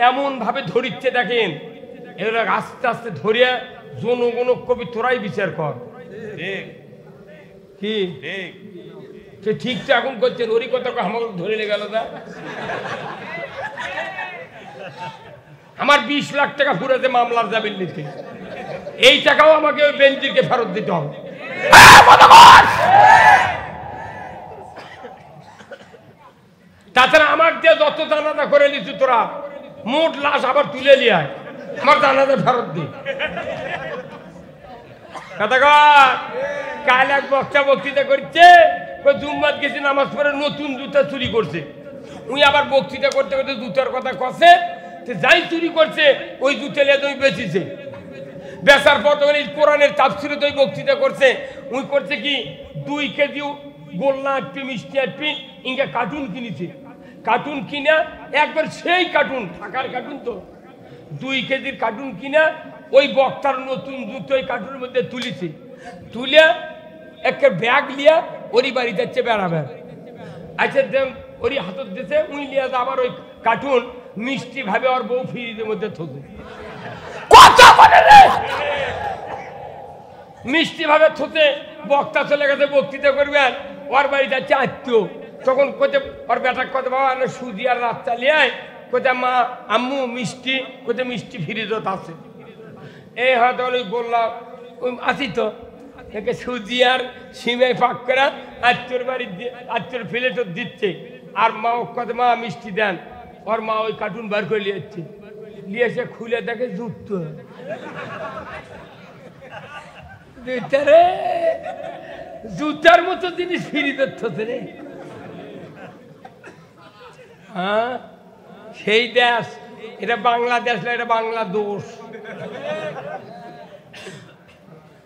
এমন ভাবে ধরিচ্ছে দেখেন, এরা আস্তে আস্তে ধরিয়া জনগণ কবি তোরাই বিচার কর। কি ঠিক তো এখন করছেন, ওরই কথা আমাকে ধরে গেল না। আমার 20 লাখ টাকা ফুরাতে মামলার জামিন নিতে, এই টাকাও আমাকে ওই বেঞ্জিরকে ফেরত দিতে হবে। তাছাড়া আমার দিয়ে যত জানাজা করে নিচ্ছি তোরা, মোট লাশ আবার তুলে নিয়ে আয়, আমার জানাজা ফেরত দি। কথা কাল এক বক্তা বক্তৃতা করছে, জুম্মাত গেছে নামাজ পড়ে নতুন জুতা চুরি করছে। উনি আবার বক্তৃতা করতে করতে জুতার কথা কষে, যাই চুরি করছে ওই জুতে নিয়ে বেঁচেছে। বেচার পর তখন এই কোরআনের তাফসিরে তো বক্তৃতা করছে। উনি করছে কি 2 কেজি গোল্লা আটপি মিষ্টি আটপি ইনকা কার্টুন কিনেছে। কার্টুন কিনা একবার সেই কার্টুন থাকার কার্টুন তো 2 কেজির কার্টুন কিনা ওই বক্তার নতুন জুতো ওই কার্টুনের মধ্যে তুলেছে। তুলে একটা ব্যাগ লিয়া ওরই বাড়ি যাচ্ছে বেড়াবে। আচ্ছা ওরই হাতত দিয়েছে, উই লিয়া আবার ওই কার্টুন মিষ্টি ভাবে ওর বউ ফ্রিজের মধ্যে থুতে মিষ্টি ভাবে থুতে। বক্তা চলে গেছে বক্তৃতা করবেন, ওর বাড়ি যাচ্ছে আত্মীয়। তখন কোথায় ওর বেটা কত বাবা সুজি আর রাত চালিয়ে কোথায় মা আম্মু মিষ্টি, কোথায় মিষ্টি ফ্রিজত আছে। এই হয়তো ওই বললাম আসি তো সুজি আর সিমে পাক করা আত্মীয়র বাড়ি আত্মীয়র ফ্লেটও দিচ্ছে। আর মা কত মা মিষ্টি দেন, ওর মা ওই কার্টুন বার করে নিয়ে যাচ্ছে। নিয়ে এসে খুলে দেখে জুতো। জুতার মতো জিনিস ফ্রিজের থতে রে। হ্যাঁ সেই দেশ, এটা বাংলাদেশ না, এটা বাংলা দোষ।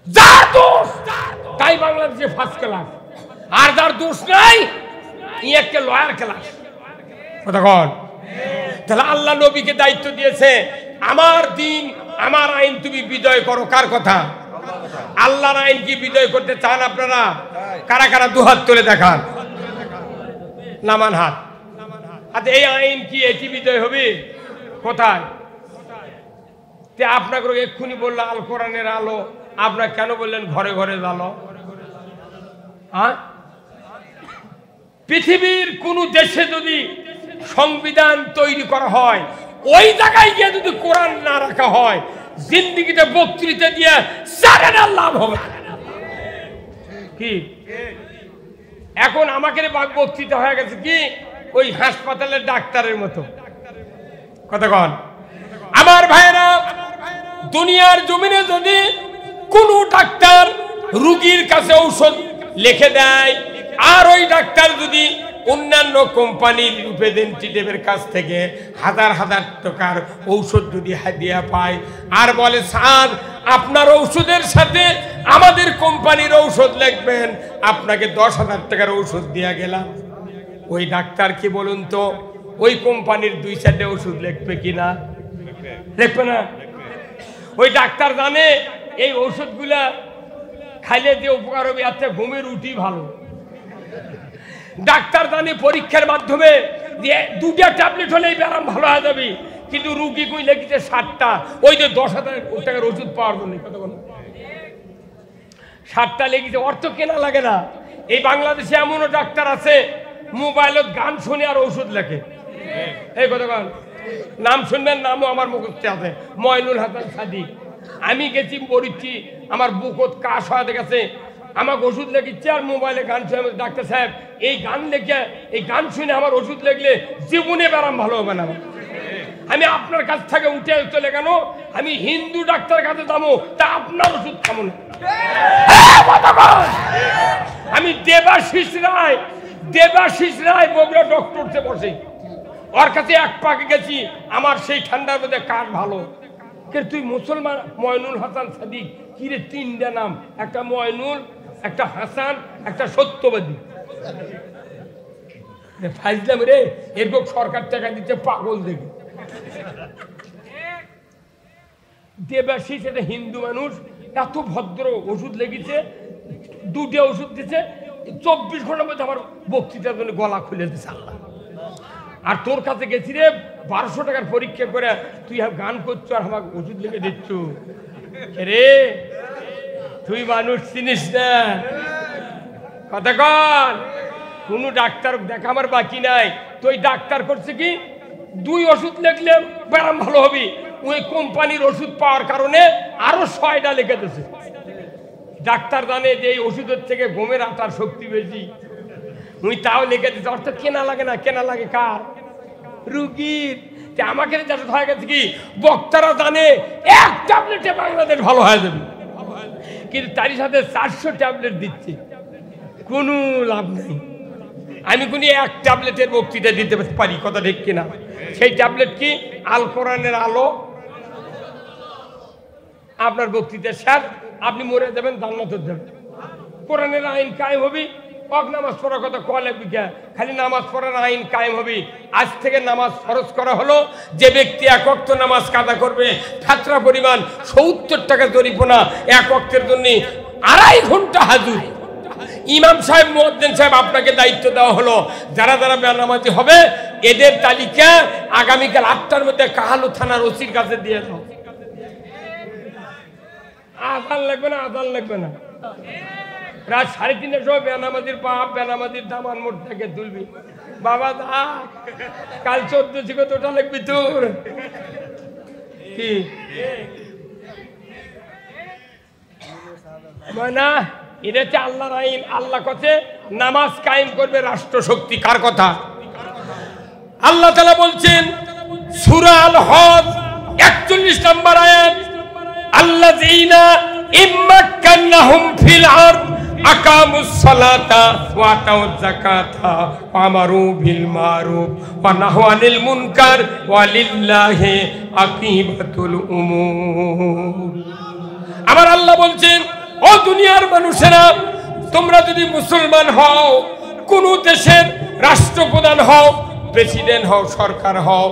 যার দোষ তাই বাংলাদেশে ফার্স্ট ক্লাস, আর যার দোষ নাই ই একটা লয়ার ক্লাস। কতক্ষণ তাহলে আল্লাহ নবীকে দায়িত্ব দিয়েছে, আমার দিন আমার আইন তুমি বিজয় করো। কার কথা? আল্লাহর আইন কি বিজয় করতে চান আপনারা? কারা কারা দুহাত তুলে দেখান, নামান হাত। আচ্ছা এই আইন কি এটি বিজয় হবে? কোথায়? আপনাকে এক্ষুনি বললো আল কোরআনের আলো, আপনারা কেন বললেন ঘরে ঘরে জ্বালো? পৃথিবীর কোন দেশে যদি সংবিধান তৈরি করা হয়, ওই জায়গায় গিয়ে যদি কোরআন না রাখা হয়, জিন্দিগিতে বক্তৃতা দিয়ে সারেনার লাভ হবে কি? এখন আমাকে বক্তৃতা হয়ে গেছে কি ওই হাসপাতালের ডাক্তারের মতো। কতক্ষণ আমার ভাইরা, দুনিয়ার জমিনে যদি কোন ডাক্তার রোগীর কাছে ঔষধ লিখে দেয়, আর ওই ডাক্তার যদি অন্যান্য কোম্পানির রিপ্রেজেন্টেটিভের কাছ থেকে হাজার হাজার টাকার ঔষধ যদি হাদিয়া পায়, আর বলে স্যার আপনার ঔষধের সাথে আমাদের কোম্পানির ঔষধ লিখবেন, আপনাকে 10,000 টাকার ঔষধ দিয়া গেলাম, ওই ডাক্তার কি বলুন তো ওই কোম্পানির 2-4টে ওষুধ লিখবে কিনা? লিখবে না। ওই ডাক্তার জানে এই ওষুধগুলা খাইলে যে উপকার হবে, এত ঘুমের উঠি ভালো। ডাক্তার জানে পরীক্ষার মাধ্যমে যে 2টা ট্যাবলেট হলেই ব্যায়াম ভালো হয়ে যাবে, কিন্তু রুগী কই লেগেছে 7টা, ওই যে 10,000 টাকার ওষুধ পাওয়ার জন্য। কত 7টা লেগেছে, অর্থ কেনা লাগে না। এই বাংলাদেশে এমনও ডাক্তার আছে মোবাইলত গান শুনে আর ওষুধ লেখে। এই কতক্ষণ নাম শুনবেন, নামও আমার মুখস্থ আছে, ময়নুল হাসান সাদিক। আমি গেছি বরিচ্ছি, আমার বুকত কাশ হয়ে গেছে, আমাকে ওষুধ লেগেছে আর মোবাইলে গান শুনে। ডাক্তার সাহেব এই গান লেখে, এই গান শুনে আমার ওষুধ লেগলে জীবনে ব্যায়াম ভালো হবে না। আমি আপনার কাছ থেকে উঠে চলে কেন, আমি হিন্দু ডাক্তার কাছে যাবো, তা আপনার ওষুধ খাবো না। আমি দেবাশিস রায় বগুড়া ডক্টরতে বসে, ওর কাছে এক পাকে গেছি, আমার সেই ঠান্ডার মধ্যে কার ভালো। তুই মুসলমান? ময়নুল হাসান সাদিক। কি রে 3টা নাম, একটা ময়নুল, একটা হাসান, একটা সত্যবাদী। ফাইজলাম রে, এরকম সরকার টাকা দিচ্ছে পাগল দেখে। দেবাশিস এটা হিন্দু মানুষ, এত ভদ্র, ওষুধ লেগেছে, 2টা ওষুধ দিচ্ছে, 24 ঘন্টার মধ্যে আমার বক্তৃতার জন্য গলা খুলে দিচ্ছে আল্লাহ। আর তোর কাছে গেছি রে 1200 টাকার পরীক্ষা করে, তুই গান করছো আর আমাকে ওষুধ লিখে দিচ্ছ রে। তুই মানুষ চিনিস না। কতক্ষণ কোন ডাক্তার দেখা আমার বাকি নাই। তুই ডাক্তার করছে কি 2 ওষুধ লিখলে ব্যায়াম ভালো হবে, ওই কোম্পানির ওষুধ পাওয়ার কারণে আরো 6টা লিখে দিচ্ছে। ডাক্তার জানে যে এই ওষুধের থেকে ঘুমের আটার শক্তি বেশি, উনি তাও লিখে দিচ্ছে। অর্থাৎ কেনা লাগে না, কেনা লাগে কার? রুগীর। আমাকে হয়ে গেছে কি বক্তারা জানে 1 ট্যাবলেটে বাংলাদেশ ভালো হয়ে যাবে, কিন্তু তারই সাথে 400 ট্যাবলেট দিচ্ছে, কোনো লাভ নেই। আমি কোন এক ট্যাবলেটের বক্তৃতা দিতে পারি, কথা ঠিক কিনা? সেই ট্যাবলেট কি? আল কোরআনের আলো। আপনার বক্তৃতা স্যার, আপনি মরে যাবেন, জান্নাতে যাবেন, কোরআনের আইন কায়েম হবে। নামাজ পড়ার কথা কলে বিজ্ঞা, খালি নামাজ পড়ার আইন কায়েম হবে। আজ থেকে নামাজ ফরজ করা হলো, যে ব্যক্তি এক ওয়াক্ত নামাজ কাদা করবে ফাতরা পরিমাণ 70 টাকা জরিমানা, এক ওয়াক্তের জন্য 2.5 ঘন্টা হাজুর। ইমাম সাহেব, মুয়াজ্জিন সাহেব, আপনাকে দায়িত্ব দেওয়া হলো, যারা যারা বেনামাজি হবে এদের তালিকা আগামীকাল 8টার মধ্যে কাহালু থানার ওসির কাছে দিয়ে দাও। আজান লাগবে না, আজান লাগবে না, রাত 3:30টার সময় বেনামাজির বাপ বেনামাজির দামান মোট থেকে তুলবি। বাবা দা কাল 14 থেকে তোটা লাগবি তোর কি না? এটা হচ্ছে আল্লাহর আইন। আল্লাহ কথা নামাজ কায়েম করবে রাষ্ট্র শক্তি। কার কথা? আল্লাহ তাআলা বলছেন সূরা আল হজ 41 নম্বর আয়াত, আল্লাযীনা ইম্মাক্কান্নাহুম ফিল আরদ আকামুস সালাতা ওয়া আতাউজ যাকাতা ওয়া আমারু বিল মারুফ ওয়া নাহু আনিল মুনকার ওয়া লিল্লাহি আকিবাতুল উমুর। আমার আল্লাহ বলছেন, ও দুনিয়ার মানুষেরা, তোমরা যদি মুসলমান হও, কোন দেশের রাষ্ট্রপ্রধান হও, প্রেসিডেন্ট হও, সরকার হও,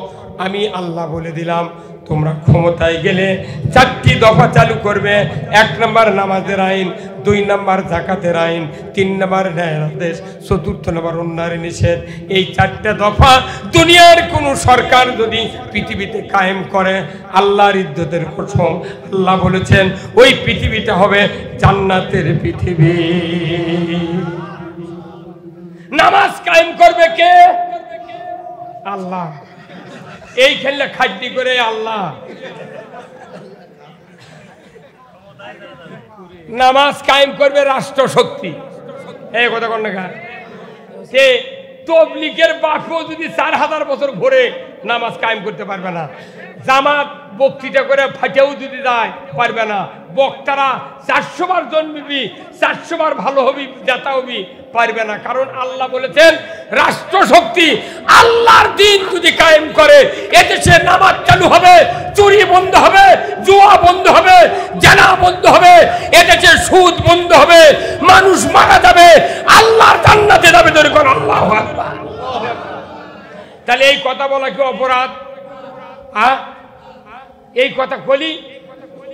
আমি আল্লাহ বলে দিলাম তোমরা ক্ষমতায় গেলে 4টি দফা চালু করবে। 1 নম্বর নামাজের আইন, 2 নম্বর যাকাতের আইন, 3 নম্বর ন্যায়ের আদেশ, 4র্থ নম্বর অন্যায়ের নিষেধ। এই 4টা দফা দুনিয়ার কোন সরকার যদি পৃথিবীতে কায়েম করে, আল্লাহর ইজ্জতের কসম, আল্লাহ বলেছেন ওই পৃথিবীটা হবে জান্নাতের পৃথিবী। নামাজ কায়েম করবে কে? আল্লাহ। এই খেললে খাদ্যি করে আল্লাহ। নামাজ কায়েম করবে রাষ্ট্র শক্তি। এই কথা কোন না? সে তবলিগের বাপও যদি 4000 বছর ঘুরে নামাজ কায়েম করতে পারবে না। জামাত বক্তৃতা করে ফাটেও যদি যায় পারবে না। বক্তারা 400 বার জন্মিবি, 400 বার ভালো হবি, জেতা হবি, পারবে না। কারণ আল্লাহ বলেছেন রাষ্ট্র শক্তি আল্লাহর দিন যদি কায়েম করে, এদেশে নামাজ চালু হবে, চুরি বন্ধ হবে, জুয়া বন্ধ হবে, জানা বন্ধ হবে, এদেশে সুদ বন্ধ হবে, মানুষ মারা যাবে, আল্লাহর জান্নাতে যাবে। দরকার আল্লাহু আকবার। তাহলে এই কথা বলা কি অপরাধ? এই কথা বলি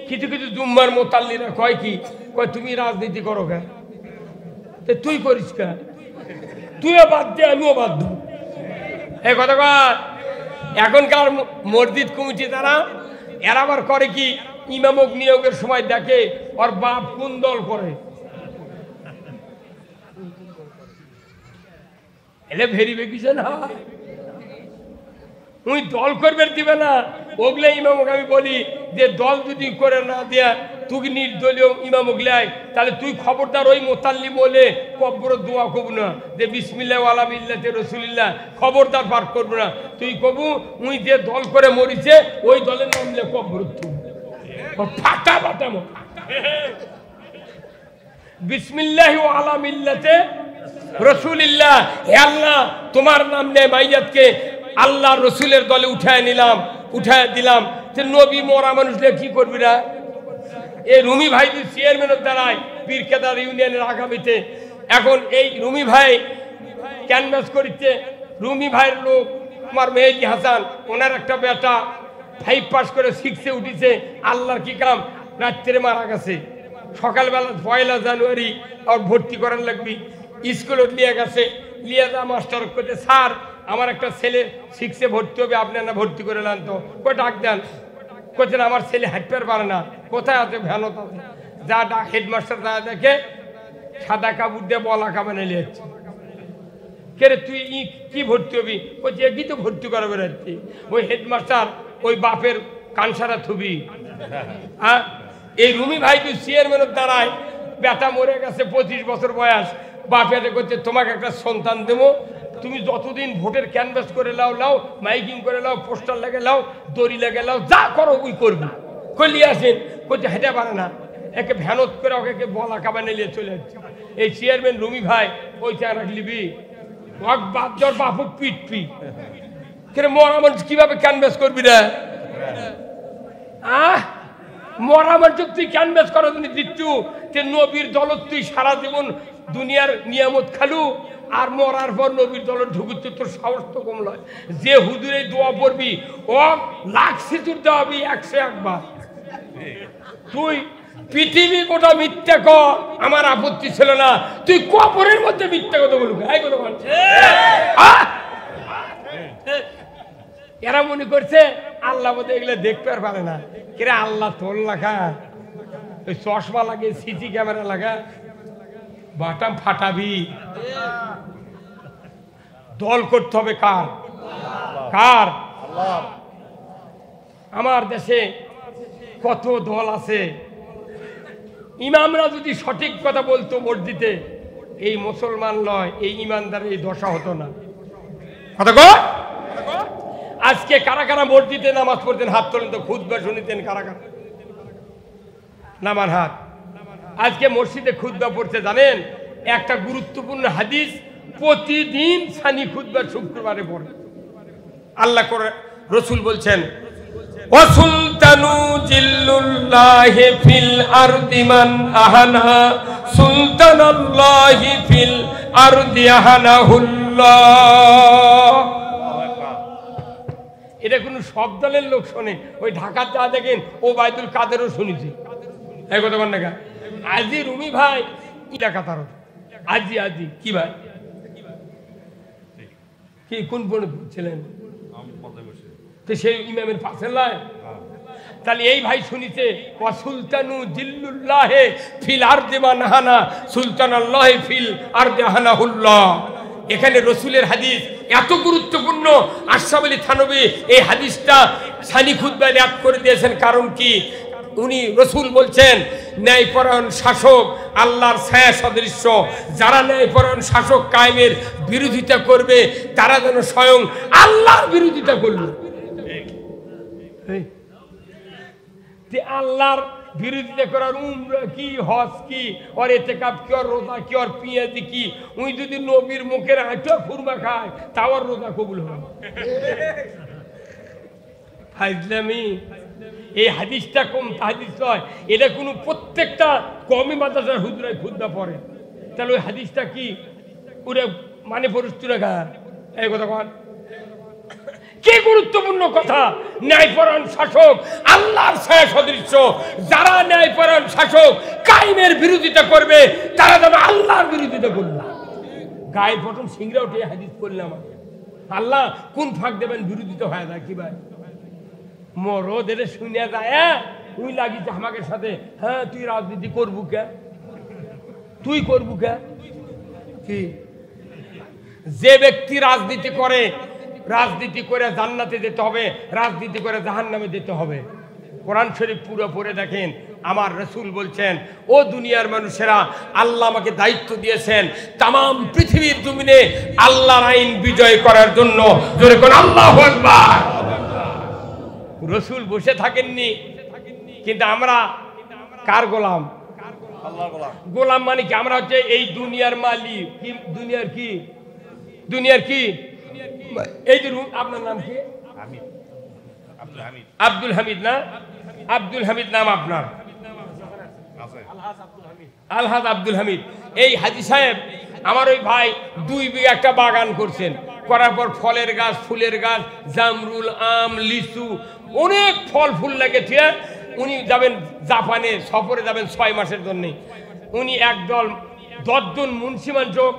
কিছু কিছু জুম্মার মোতাল্লিরা কয় কি, কয় তুমি রাজনীতি করো কেন? তুই করিস কেন? তুইও বাদ দে, আমিও বাদ দেব। এই কথা কয়। এখনকার মসজিদ কমিটি তারা এরা আবার করে কি, ইমামক নিয়োগের সময় দেখে ওর বাপ কোন দল করে, এলে ভেরিফিকেশন হয়। উনি দল করবে দিবে না, ওগুলো ইমামক আমি বলি যে দল যদি করে না দেয়া তুই নির্দলীয় ইমামক লাই, তাহলে তুই খবরদার ওই মোতাল্লি বলে কব্বর দোয়া করবো না যে বিসমিল্লাহ ওয়ালা মিল্লাতে রাসূলিল্লাহ, খবরদার পাঠ করবো না। তুই কবু উনি যে দল করে মরিছে ওই দলের নাম লে কব্বর ফাটা ফাটামো বিসমিল্লাহ ওয়ালা মিল্লাতে রাসূলিল্লাহ। হে আল্লাহ, তোমার নাম নিয়ে মাইয়াতকে আল্লাহ রসুলের দলে উঠায় নিলাম, উঠায় দিলাম। নবী মরা মানুষলে কি করবি না? এই রুমি ভাই চেয়ারম্যানের দ্বারায় পীরকেদার ইউনিয়নের আগামীতে এখন এই রুমি ভাই ক্যানভাস করছে। রুমি ভাইয়ের লোক আমার মেহেদি হাসান, ওনার একটা বেটা 5 পাস করে 6-এ উঠেছে। আল্লাহর কি কাম, রাত্রে মারা গেছে। সকালবেলা 1 জানুয়ারি আর ভর্তি করার লাগবি, স্কুলে নিয়ে গেছে। নিয়ে যা মাস্টার করতে, স্যার আমার একটা ছেলে 6-এ ভর্তি হবে, আপনি না ভর্তি করে নেন তো। কই ডাক দেন, কোথায় আমার ছেলে হাঁটতে পারে না, কোথায় আছে ভ্যানত আছে। যা ডাক হেডমাস্টার যা দেখে সাদা কাপড় দিয়ে বলা কামানে নিয়েছে। কে রে তুই কি ভর্তি হবি? ওই যে কি তো ভর্তি করা বেরোচ্ছি। ওই হেডমাস্টার ওই বাপের কানসারা থুবি। হ্যাঁ, এই রুমি ভাই তুই চেয়ারম্যানের দ্বারায় বেটা মরে গেছে 25 বছর বয়স। বাপের করছে তোমাকে একটা সন্তান দেবো, তুমি যতদিন ভোটের ক্যানভাস করে লাও, লাও মাইকিং করে লাও, পোস্টার লাগে লাও, দড়ি লাগে লাও, যা করো ওই করবি। কলি আসেন করছে হেঁটে পারে না। একে ভ্যানত করে ওকে বলা কাবানে নিয়ে চলে যাচ্ছে। এই চেয়ারম্যান রুমি ভাই ওই চেয়ার লিবি বাচ্চার বাপক পিটপি কেন মরা মানুষ কিভাবে ক্যানভাস করবি রে? মরা মানুষ তুই ক্যানভাস করার জন্য দিচ্ছু তে নবীর দলত তুই সারা জীবন দুনিয়ার নিয়ামত খালু আর মরার পর নবীর দলের ঢুকুচ্ছে তোর সাহস তো কম নয়। যে হুজুরে দোয়া পড়বি ও লাখ সিচুর দেওয়াবি 101 বার। তুই পৃথিবী গোটা মিথ্যা কর আমার আপত্তি ছিল না, তুই কবরের মধ্যে মিথ্যা কথা বলবি। এরা মনে করছে আল্লাহ বোধ এগুলো দেখতে আর পারে না। কিরে আল্লাহ তোর লাগা ওই চশমা লাগে সিসি ক্যামেরা লাগা বাটাম ফাটাবি। দল করতে হবে কার? কার? আমার দেশে কত দল আছে। ইমামরা যদি সঠিক কথা বলতো মসজিদে এই মুসলমান নয় এই ইমানদারের এই দশা হতো না। কথা কয় আজকে কারা কারা মসজিদে নামাজ পড়তেন হাত তোলেন তো, খুতবা শুনিতেন কারা কারা? নামান হাত। আজকে মসজিদে খুতবা পড়তে জানেন একটা গুরুত্বপূর্ণ হাদিস প্রতিদিন সানি খুতবা শুক্রবারে পড়ে। আল্লাহ করে রসুল বলছেন ওয়াসুলতানু জিল্লুল্লাহি ফিল আরদি মান আহানা সুলতানাল্লাহি ফিল আরদি আহানাহুল্লাহ। এটা কোনো সব দলের লোক শোনে, ওই ঢাকার যা দেখেন ও বাইদুল কাদেরও শুনেছি এই কথা বল না। আজি রুমি ভাই দেখা তার আজি আজি কি ভাই কি কোন ছিলেন তো সেই ইমামের পাশে লাই। তাহলে এই ভাই শুনিছে সুলতানু জিল্লুল্লাহে ফিল আরদি মান আহানা সুলতানাল্লাহি ফিল আরদি আহানাহুল্লাহ। এখানে রসুলের হাদিস এত গুরুত্বপূর্ণ। আশরাফ আলী থানভী এই হাদিসটা সানি খুতবায় রিয়াদ করে দিয়েছেন। কারণ কি? উনি রসুল বলছেন ন্যায়পরায়ণ শাসক আল্লাহর ছায়া সদৃশ্য। যারা ন্যায়পরায়ণ শাসক কায়েমের বিরোধিতা করবে তারা যেন স্বয়ং আল্লাহর বিরোধিতা করল। আল্লাহর বিরোধিতা করার উমরা কি, হজ কি, ওর ইতিকাফ কি, ওর রোজা কি, ওর পিয়াজি কি, উনি যদি নবীর মুখের আঁটা ফুরমা খায় তাও আর রোজা কবুল হবে। ফাইজলামি। এই হাদিসটা কম হাদিস নয়, এটা কোনো প্রত্যেকটা কমি মাদ্রাসার হুজুরাই খুতবা পড়ে। তাহলে ওই হাদিসটা কি ওরা মানে পরিস্থিতি রাখা এই কথা কন কি গুরুত্বপূর্ণ কথা। ন্যায়পরায়ণ শাসক আল্লাহর ছায়া সদৃশ্য। যারা ন্যায়পরায়ণ শাসক কায়েমের বিরোধিতা করবে তারা যেন আল্লাহর বিরোধিতা করবে। গায়ে প্রথম সিংরা উঠে হাদিস করলাম আল্লাহ কোন ফাঁক দেবেন বিরোধিতা হয় না কি ভাই মরদ এটা শুনে যায় তুই লাগিস আমাকে সাথে। হ্যাঁ তুই রাজনীতি করবু কে? তুই করবু কে? কি যে ব্যক্তি রাজনীতি করে জান্নাতে যেতে হবে, রাজনীতি করে জাহান্নামে যেতে হবে। কোরআন শরীফ পুরো পড়ে দেখেন। আমার রাসূল বলছেন ও দুনিয়ার মানুষেরা আল্লাহ আমাকে দায়িত্ব দিয়েছেন তামাম পৃথিবীর জমিনে আল্লাহর আইন বিজয় করার জন্য। জোরে কোন আল্লাহু আকবার। রসুল বসে থাকেননি, কিন্তু আমরা কার গোলাম? আল্লাহর গোলাম। গোলাম মানে কি? আমরা হচ্ছে এই দুনিয়ার মালিক। কি দুনিয়ার কি? দুনিয়ার কি? এই যে আপনার নাম কি? আব্দুল হামিদ না? আব্দুল হামিদ নাম আপনার? আলহাজ আব্দুল হামিদ। এই হাজী সাহেব আমার ওই ভাই 2 বিঘা একটা বাগান করছেন। করার পর ফলের গাছ, ফুলের গাছ, জামরুল, আম, লিচু অনেক ফল ফুল লেগেছে। উনি যাবেন জাপানে সফরে যাবেন 6 মাসের জন্য। উনি একদল 10 জন মুন্সিমান যোগ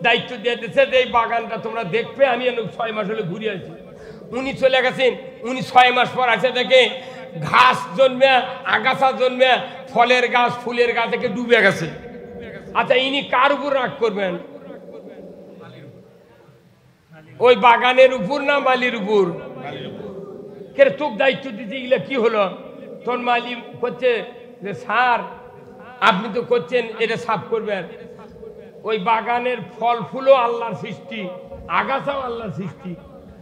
দায়িত্ব দিয়ে দিয়েছে যে এই বাগানটা তোমরা দেখবে। আমি 6 মাস হলে ঘুরে আসি। উনি চলে গেছেন। উনি 6 মাস পর আসে দেখে ঘাস জন্মে, আগাছা জন্মে, ফলের গাছ, ফুলের গাছ থেকে ডুবে গেছে। আচ্ছা ইনি কার উপর রাগ করবেন? ওই বাগানের উপর না মালির উপর? কে তোকে দায়িত্ব দিতে গেলে কি হলো? তোর মালিক করছে যে স্যার আপনি তো করছেন এটা সাফ করবেন। ওই বাগানের ফল ফুলও আল্লাহর সৃষ্টি, আগাছাও আল্লাহর সৃষ্টি।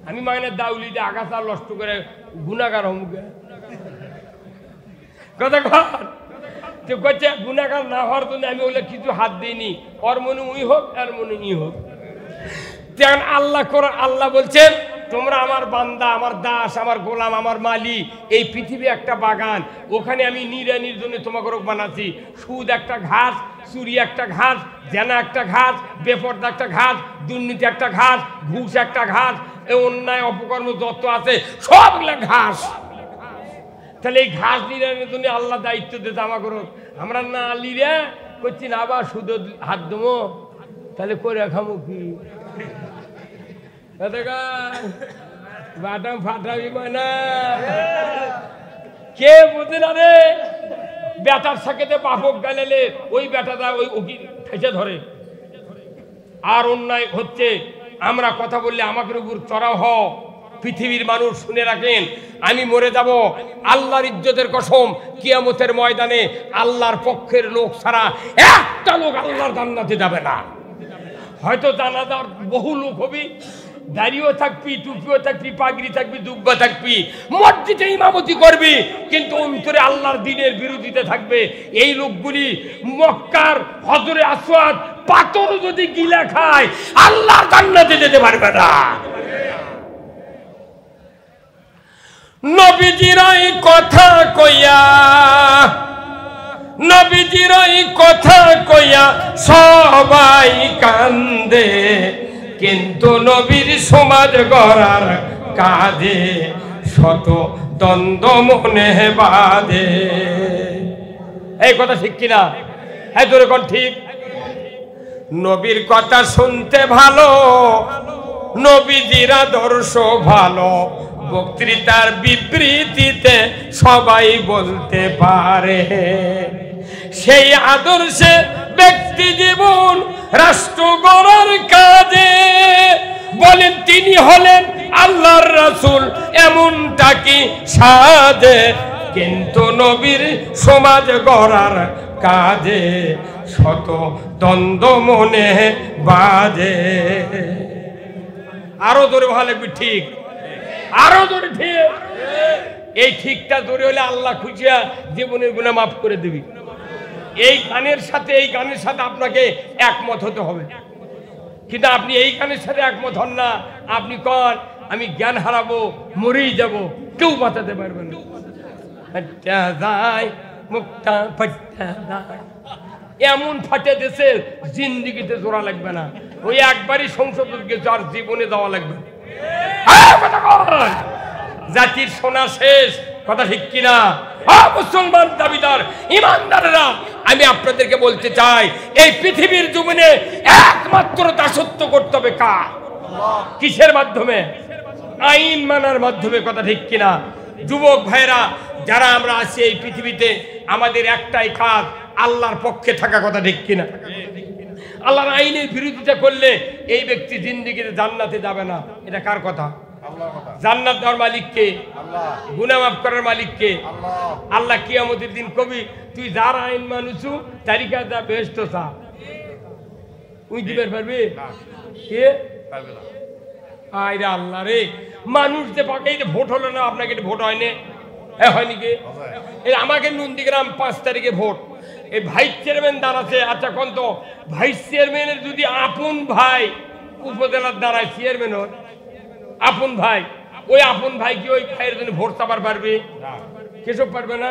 আমি মানে দাউলি যে আগাছা নষ্ট করে গুনাহগার হমুকে কথা কর। তো তো কচ্ছে গুনাহগার না হওয়ার জন্য আমি ওগুলো কিছু হাত দিইনি, ওর মনে উই হোক আর মনে ই হোক। তেমন আল্লাহ কোরআন আল্লাহ বলছেন তোমরা আমার বান্দা, আমার দাস, আমার গোলাম, আমার মালি। এই পৃথিবী একটা বাগান, ওখানে আমি নিড়ানির জন্য তোমাকে বানাচ্ছি। সুদ একটা ঘাস, চুরি একটা ঘাস, জেনা একটা ঘাস, বেপরদা একটা ঘাস, দুর্নীতি একটা ঘাস, ঘুষ একটা ঘাস, এই অন্যায় অপকর্ম যত আছে সবগুলা ঘাস। তাহলে এই ঘাস নিড়ানির জন্য আল্লাহ দায়িত্ব দিতে আমাকে। আমরা না লিরে করছি না, আবার সুদ হাত দেবো, তাহলে করে খামো কি? বাটাম ফাটাবি না, কে বুঝে না রে? বেটার সাথে বাপক গেলে ওই বেটাটা ওই উকিল ফেসে ধরে। আর অন্যায় হচ্ছে, আমরা কথা বললে আমাদের উপর চড়াও হ। পৃথিবীর মানুষ শুনে রাখেন, আমি মরে যাব, আল্লাহর ইজ্জতের কসম, কিয়ামতের ময়দানে আল্লাহর পক্ষের লোক ছাড়া একটা লোক আল্লাহর জান্নাতে যাবে না। হয়তো জানাজার বহু লোক হবি, দাড়িও থাকবি, টুপিও থাকবি, পাগড়ি থাকবি, দুব্বা থাকবি, মসজিদে ইমামতি করবি, কিন্তু অন্তরে আল্লাহর দ্বীনের বিরোধিতা থাকবে। এই লোকগুলি মক্কার হজরে আসওয়াদ পাথর যদি গিলা খায় আল্লাহর জান্নাতে যেতে পারবে না। নবীজির এই কথা কইয়া, নবীজির এই কথা কইয়া সবাই কান্দে, কিন্তু নবীর সমাজ গড়ার কাজে শত দ্বন্দ্ব মনে বাঁধে। এই কথা ঠিক কিনা? হ্যাঁ জোরে কোন ঠিক? নবীর কথা শুনতে ভালো, নবীজির আদর্শ ভালো, বক্তৃতার বিবৃতিতে সবাই বলতে পারে। সেই আদর্শে ব্যক্তি জীবন রাষ্ট্র গড়ার কাজে বলেন তিনি হলেন আল্লাহর রাসূল, এমনটা কি সাজে? কিন্তু নবীর সমাজ গড়ার কাজে শত দ্বন্দ্ব মনে বাজে। আরো জোরে ভালো লাগবে, ঠিক আরো জোরে ঠিক। এই ঠিকটা জোরে হলে আল্লাহ খুঁজিয়া জীবনের গুনাহ মাফ করে দিবি। এই গানের সাথে আপনাকে একমত হতে হবে, কিন্তু আপনি এই গানের সাথে একমত হন না, আপনি কন আমি জ্ঞান হারাবো, মরেই যাব, কেউ বাঁচাতে পারবে না। এমন ফাটে দেশে জিন্দিগিতে জোড়া লাগবে না, ওই একবারই সংসদ গেছে আর জীবনে যাওয়া লাগবে। জাতির সোনা শেষ, কথা ঠিক কিনা? মুসলমান দাবিদার ইমানদাররা, আমি আপনাদেরকে বলতে চাই, এই পৃথিবীর জীবনে একমাত্র দাসত্ব করতে হবে কার? কিসের মাধ্যমে? আইন মানার মাধ্যমে, কথা ঠিক কিনা? যুবক ভাইরা যারা আমরা আছি এই পৃথিবীতে, আমাদের একটাই কাজ, আল্লাহর পক্ষে থাকা, কথা ঠিক কিনা? আল্লাহর আইনের বিরোধিতা করলে এই ব্যক্তি জিন্দেগিতে জান্নাতে যাবে না। এটা কার কথা? জান্নাত দেওয়ার মালিক কে? গুনাহ মাফ করার মালিক কে? আল্লাহ কিয়ামতের দিন কবি, তুই যার আইন মানুষ তারিখা যা বেহেশত চা, তুই দিতে পারবি? কে আইরে আল্লাহ রে, মানুষ যে পাকে ভোট হলো না, আপনাকে ভোট হয়নি, হয়নি কে? আমাকে নন্দীগ্রাম 5 তারিখে ভোট, এই ভাইস চেয়ারম্যান দাঁড়াচ্ছে। আচ্ছা কোন তো ভাইস চেয়ারম্যানের যদি আপন ভাই উপজেলার দাঁড়ায় চেয়ারম্যান হন, আপন ভাই, ওই আপন ভাই কি ওই ভাইয়ের জন্য ভোট চাপার পারবে? কেসব পারবে না।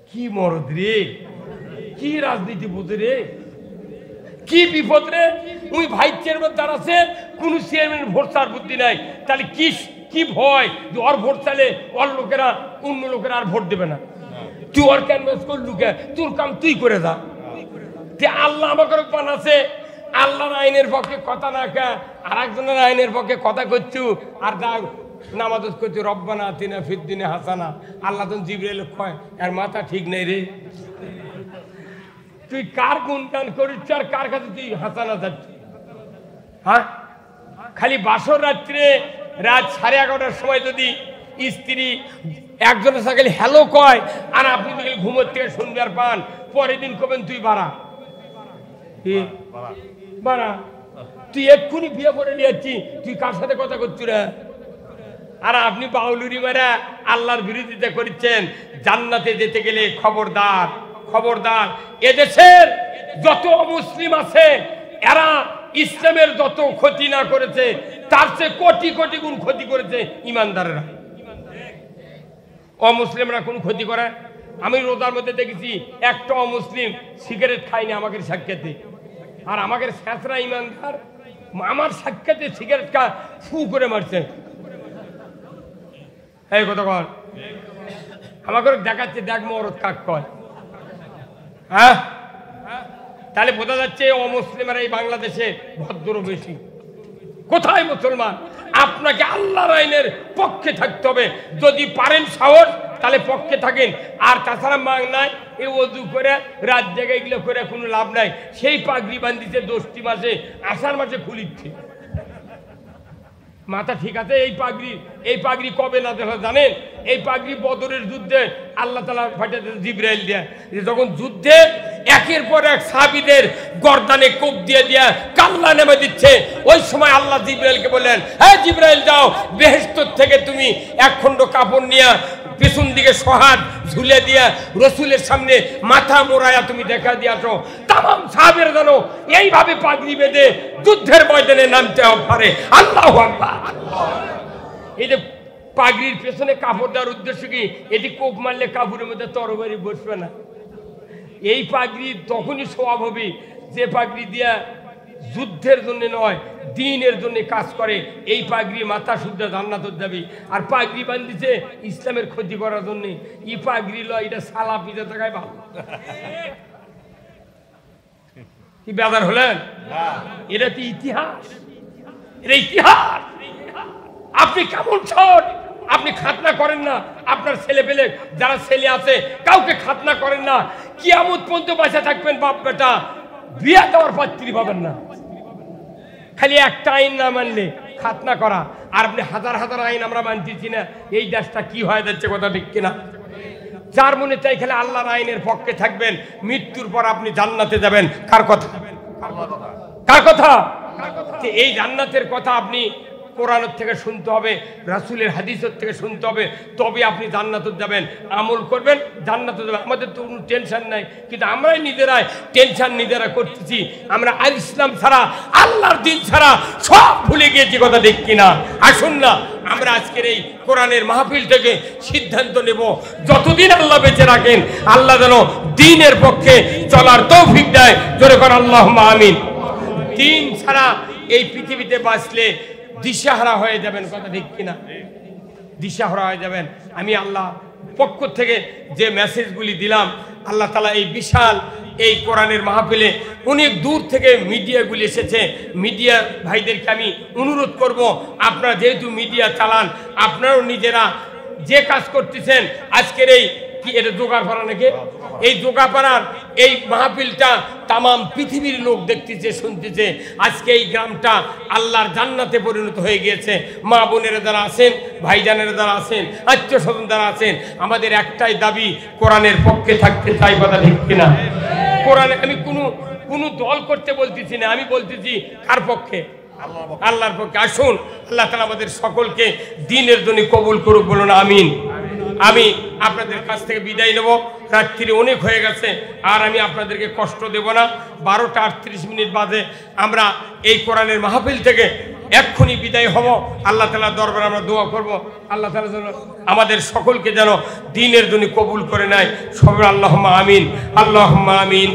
কি মরদ রে, কি রাজনীতি বুঝে রে, কি বিপদ রে। ওই ভাইস চেয়ারম্যান দাঁড়াচ্ছে, কোন চেয়ারম্যান ভোট চার বুদ্ধি নাই, তাহলে কি ভয় যে ওর ভোট চাইলে ওর লোকেরা অন্য লোকেরা আর ভোট দেবে না। তুই ওর ক্যানভাস করলু কে? তোর কাম তুই করে যা। আল্লাহ আমাকে বানাচ্ছে, আল্লাহর আইনের পক্ষে কথা না কে আর একজনের আইনের পক্ষে কথা করছু, আর নামাজ করছু রব্বানা আতিনা ফিদ দুনিয়া হাসানা। আল্লাহ তো জিবরাইল কয় আর মাথা ঠিক নেই রে, তুই কার গুণগান করিস আর কার কাছে তুই হাসানা যাচ্ছ? হ্যাঁ, খালি বাসর রাত্রে রাত 11:30টার সময় যদি স্ত্রী একজনের সাথে হ্যালো কয় আর আপনি যদি ঘুমোর থেকে শুনবার পান, পরের দিন কবেন তুই বাড়া বাড়া, তুই এক্ষুনি বিয়ে করে নিয়ে যাচ্ছি, তুই কার সাথে কথা করছি রে? আর আপনি বাউলুরি মারা আল্লাহর বিরোধিতা করছেন। জান্নাতে যেতে গেলে খবরদার খবরদার, এদেশের যত মুসলিম আছে এরা ইসলামের যত ক্ষতি না করেছে তার চেয়ে কোটি কোটি গুণ ক্ষতি করেছে ইমানদারেরা। অমুসলিমরা কোন ক্ষতি করে? আমি রোজার মধ্যে দেখেছি একটা অমুসলিম সিগারেট খায়নি আমাকে সাক্ষাতে, আর আমাকে শেষরা ইমানদার আমার সাক্ষাতে সিগারেট খা ফু করে মারছে। এই কথা কর, আমাকে দেখাচ্ছে দেখ মরদ কাক কয়। হ্যাঁ, তাহলে বোঝা যাচ্ছে অমুসলিমেরা এই বাংলাদেশে ভদ্র বেশি। কোথায় মুসলমান? আপনাকে আল্লাহর আইনের পক্ষে থাকতে হবে। যদি পারেন সাহস তাহলে পক্ষে থাকেন, আর তাছাড়া মাং নাই এই ওযু করে রাত জায়গায় এগুলো করে কোনো লাভ নাই। সেই পাগড়ি বান্ধিছে 10টি মাসে, আষাঢ় মাসে খুলিচ্ছে মাথা। ঠিক আছে, এই পাগড়ি কবে না দেখা জানেন? এই পাগড়ি বদরের যুদ্ধে আল্লাহ তাআলা পাঠিয়েছেন জিবরাইল দিয়ে, যখন যুদ্ধে একের পর এক সাহাবীদের গর্দানে কোপ দিয়ে দিয়া কাল্লা নেমে দিচ্ছে, ওই সময় আল্লাহ জিবরাইলকে বললেন, হ্যাঁ জিবরাইল যাও, বেহেশত থেকে তুমি এক খণ্ড কাপড় নিয়ে পেছন দিকে সহাত ঝুলে দিয়া রসুলের সামনে মাথা মোড়ায়া তুমি দেখা দিয়ে আসো। তাম সাহাবেরা জানো এইভাবে পাগড়ি বেঁধে যুদ্ধের ময়দানে নামতে পারে। আল্লাহু আকবার। এই যে পাগড়ির পেছনে কাপড় দেওয়ার উদ্দেশ্য কি? এটি কোপ মারলে কাপড়ের মধ্যে তরবারি বসবে না। এই পাগড়ি তখনই সওয়াব হবে যে পাগড়ি দিয়া যুদ্ধের জন্য নয়, দ্বীনের জন্য কাজ করে। এই পাগড়ি মাথা শুদ্ধ জান্নাতে যাবে। আর পাগড়ি বান্ধিছে ইসলামের ক্ষতি করার জন্য। ই পাগড়ি লয়, এটা সালা পিজা থাকায় ভালো। কি বেদার হলেন? এটা কি ইতিহাস? এটা ইতিহাস। আপনি কেমন ছোট, আপনি খাতনা করেন না, আপনার ছেলে পেলে যারা ছেলে আছে কাউকে খাতনা করেন না, কিয়ামত পর্যন্ত বাঁচা থাকবেন বাপ বেটা, বিয়ে দেওয়ার পাত্রী পাবেন না। খালি একটা আইন না মানলে খাতনা করা, আর আপনি হাজার হাজার আইন আমরা মানতেছি না। এই দেশটা কি হয়ে যাচ্ছে, কথা ঠিক কিনা? যার মনে চাই খেলে আল্লাহর আইনের পক্ষে থাকবেন, মৃত্যুর পর আপনি জান্নাতে যাবেন। কার কথা? কার কথা? এই জান্নাতের কথা আপনি কোরআনের থেকে শুনতে হবে, রাসূলের হাদিসের থেকে শুনতে হবে, তবে আপনি জান্নাতে যাবেন। আমল করবেন, জান্নাতে যাবেন। আমাদের তো কোনো টেনশন নাই, কিন্তু আমরাই নিজেরাই টেনশন নিজেরা করতেছি। আমরা আল ইসলাম ছাড়া, আল্লাহর দিন ছাড়া সব ভুলে গিয়েছি, কথা ঠিক কিনা? আসুন না আমরা আজকের এই কোরআনের মাহফিল থেকে সিদ্ধান্ত নেব, যতদিন আল্লাহ বেঁচে রাখেন আল্লাহ যেন দ্বীনের পক্ষে চলার তৌফিক দেয়। জোরে করে আল্লাহুম্মা আমিন। দ্বীন ছাড়া এই পৃথিবীতে বাঁচলে দিশাহারা হয়ে যাবেন, কথা ঠিক কিনা? দিশাহারা হয়ে যাবেন। আমি আল্লাহ পক্ষ থেকে যে মেসেজগুলি দিলাম, আল্লাহ তাআলা এই বিশাল এই কোরআনের মাহফিলে অনেক দূর থেকে মিডিয়াগুলি এসেছে। মিডিয়া ভাইদেরকে আমি অনুরোধ করব, আপনারা যেহেতু মিডিয়া চালান, আপনারাও নিজেরা যে কাজ করতেছেন, আজকের এই কি এটা জোগাড়পাড়া নাকি, এই জোগাড়পাড়ার এই মাহফিলটা তামাম পৃথিবীর লোক দেখতেছে, শুনতেছে। আজকে এই গ্রামটা আল্লাহর জান্নাতে পরিণত হয়ে গিয়েছে। মা বোনেরা যারা আছেন, ভাইজানেরা যারা আছেন, আত্মীয় স্বজন যারা আছেন, আমাদের একটাই দাবি, কোরআনের পক্ষে থাকতে চাই, কথা ঠিক কিনা? কোরআনে আমি কোনো দল করতে বলতেছি না, আমি বলতেছি কার পক্ষে? আল্লাহর পক্ষে। আসুন, আল্লাহ তাআলা আমাদের সকলকে দ্বীনের জন্য কবুল করুক, বলুন আমিন। আমি আপনাদের কাছ থেকে বিদায় নেব, রাত্রি অনেক হয়ে গেছে, আর আমি আপনাদেরকে কষ্ট দেব না। 12টা 38 বাজে আমরা এই কোরআনের মাহফিল থেকে এক্ষুনি বিদায় হব। আল্লাহ তাআলার দরবারে আমরা দোয়া করব, আল্লাহ তাআলা যেন আমাদের সকলকে যেন দ্বীনের জন্য কবুল করে নেয়। সবাই আল্লাহুম্মা আমিন, আল্লাহুম্মা আমিন।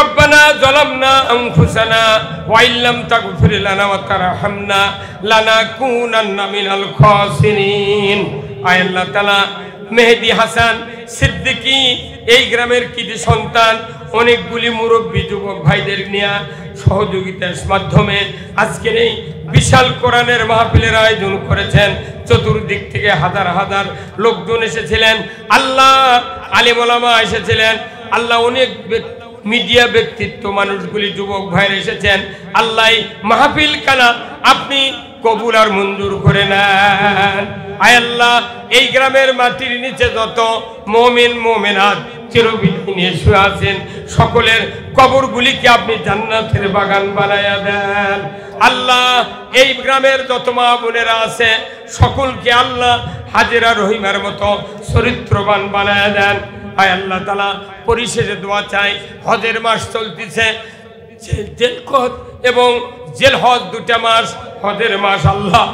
ربنا ظلمنا أنفسنا وإن لم تغفر لنا وترحمنا لنكونن من الخاسرين। আয় আল্লাহ তাআলা, মেহেদি হাসান সিদ্দিকী এই গ্রামের কৃতি সন্তান, অনেকগুলি মুরব্বী যুবক ভাইদের নিয়ে সহযোগিতার মাধ্যমে আজকের এই বিশাল কোরআনের মাহফিলের আয়োজন করেছেন। চতুর্দিক থেকে হাজার হাজার লোকজন এসেছিলেন, আল্লাহ আলেম ওলামা এসেছিলেন, আল্লাহ অনেক মিডিয়া ব্যক্তিত্ব মানুষগুলি যুবক ভাইরা এসেছেন। আল্লাহ মাহফিল খানা আপনি কবুল আর মঞ্জুর করে নেন। আয় আল্লাহ, এই গ্রামের মাটির নিচে যত মুমিন মুমিনাত চিরবিদায় নিয়ে শুয়ে আছেন, সকলের কবরগুলিকে আপনি জান্নাতের বাগান বানায়া দেন। আল্লাহ এই গ্রামের যত মা বোনেরা আছে সকলকে আল্লাহ হাজেরা রহিমার মতো চরিত্রবান বানায়া দেন। আয় আল্লাহ তাআলা, পরিশেষে দোয়া চাই, হজের মাস চলতেছে, জেলকদ এবং জেলহজ দুটা মাস, হজের মাস। আল্লাহ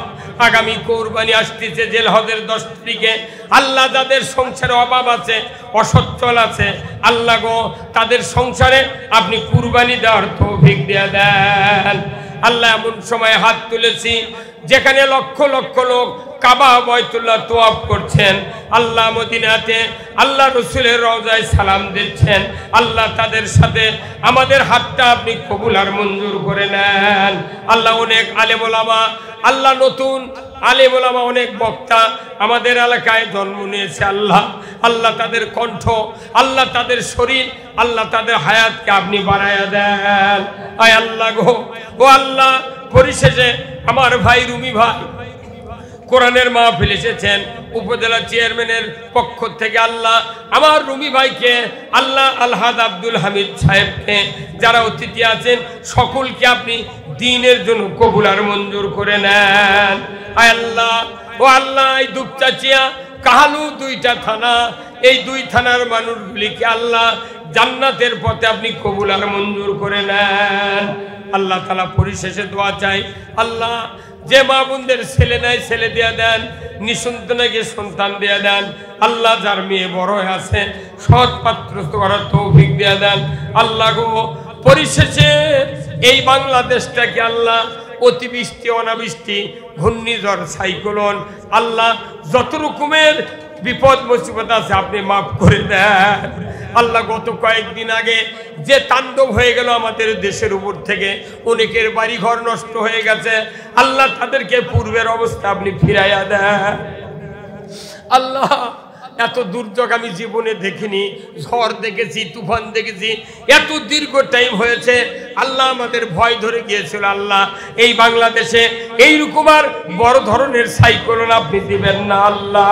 আগামী কোরবানি আসতেছে জেলহজের 10 তারিখে। আল্লাহ যাদের সংসারে অভাব আছে, অসচ্ছল আছে, আল্লাহ গো তাদের সংসারে আপনি কুরবানি দেওয়ার তৌফিক দিয়ে দেন। আল্লাহ এমন সময় হাত তুলেছি যেখানে লক্ষ লক্ষ লোক কাবা বাইতুল্লাহ তোয়াফ করছেন, আল্লাহ মদিনাতে আল্লাহ রসুলের রওজায় সালাম দিচ্ছেন। আল্লাহ তাদের সাথে আমাদের হাতটা আপনি কবুল আর মঞ্জুর করে নেন। আল্লাহ অনেক আলেম ওলামা, আল্লাহ নতুন আলেম ওলামা, অনেক বক্তা আমাদের এলাকায় জন্ম নিয়েছে। আল্লাহ আল্লাহ তাদের কণ্ঠ, আল্লাহ তাদের শরীর, আল্লাহ তাদের হায়াতকে আপনি বাড়ায়া দেন। আয় আল্লাহ গো, ও আল্লাহ, পরিশেষে আমার ভাই রুমি ভাই কোরআনের মাহফিল এসেছেন, উপজেলা চেয়ারম্যানের পক্ষ থেকে আল্লাহ আমার রুমি ভাইকে, আল্লাহ আলহাদ আব্দুল হামিদ সাহেবকে, যারা অতিথি আছেন সকলকে আপনি দ্বীনের জন্য কবুল আর মঞ্জুর করে নেন। আয় আল্লাহ, ও আল্লাহ, এই দুপচাচিয়া কাহালু 2টা থানা, এই 2 থানার মানুষগুলিকে আল্লাহ জান্নাতের পথে আপনি কবুল আর মঞ্জুর করে নেন। আল্লাহ তাআলা পরিশেষে দোয়া চাই, আল্লাহ যে মা বোনদের ছেলে নাই ছেলে দিয়ে দেন, নিঃসন্তানকে সন্তান দিয়ে দেন। আল্লাহ যার মেয়ে বড় হয়ে আছে সৎ পাত্র করার তৌফিক দিয়ে দেন। আল্লাহ গো, পরিশেষে এই বাংলাদেশটাকে আল্লাহ অতিবৃষ্টি, অনাবৃষ্টি, ঘূর্ণিঝড়, সাইক্লোন, আল্লাহ যত রকমের বিপদ মুসিবত আছে আপনি মাফ করে দেন। আল্লাহ গত কয়েকদিন আগে যে তাণ্ডব হয়ে গেল আমাদের দেশের উপর থেকে, অনেকের বাড়িঘর নষ্ট হয়ে গেছে, আল্লাহ তাদেরকে পূর্বের অবস্থা আপনি ফিরাইয়া দেন। আল্লাহ এত দুর্যোগ আমি জীবনে দেখিনি, ঝড় দেখেছি, তুফান দেখেছি, এত দীর্ঘ টাইম হয়েছে। আল্লাহ আমাদের ভয় ধরে গিয়েছিল, আল্লাহ এই বাংলাদেশে এইরকম আর বড় ধরনের সাইক্লোন আপনি দিবেন না। আল্লাহ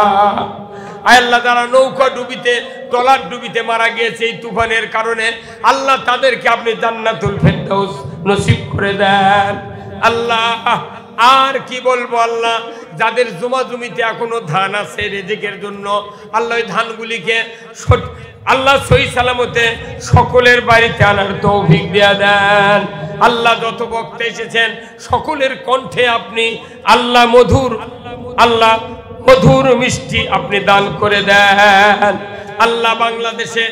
আল্লাহ যারা নৌকা ডুবিতে, ট্রলার ডুবিতে মারা গিয়েছে এই তুফানের কারণে, আল্লাহ তাদেরকে আপনি জান্নাতুল ফেরদাউস নসিব করে দেন। আল্লাহ আর কি বলবো, আল্লাহ যাদের জমিতে এখনো ধান আছে রিজিকের জন্য, আল্লাহ ওই ধানগুলিকে আল্লাহ সহি সালামতে সকলের বাড়িতে আনার তৌফিক দিয়া দেন। আল্লাহ যত বক্তা এসেছেন সকলের কণ্ঠে আপনি আল্লাহ মধুর মিষ্টি আপনি দান করে দেন। আল্লাহ বাংলাদেশে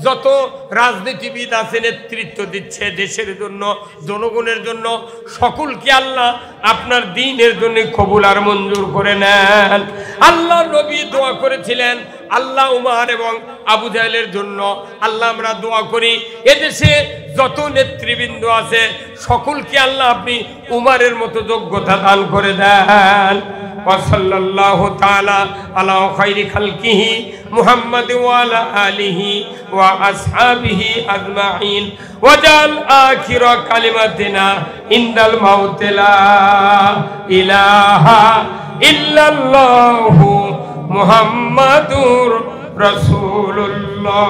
যত রাজনীতিবিদ আছে নেতৃত্ব দিচ্ছে দেশের জন্য, জনগণের জন্য, সকলকে আল্লাহ আপনার দ্বীনের জন্য কবুল আর মঞ্জুর করে নেন। আল্লাহ নবী দোয়া করেছিলেন আল্লাহ উমার এবং আবু জাহেলের জন্য। আল্লাহ আমরা দোয়া করি এদেশে যত নেতৃবৃন্দ আছে সকলকে আল্লাহ আপনি উমারের মতো যোগ্যতা দান করে দেন। ওয়াসাল্লাল্লাহু তাআলা আলা খায়রি খালকিহি মুহাম্মাদ ওয়া আলা আলিহি ওয়া আসহাবিহি আজমাইন ওয়াজাল আখিরা কালিমাতিনা ইনদাল মাউত লা ইলাহা ইল্লাল্লাহু মুহাম্মাদুর রাসূলুল্লাহ।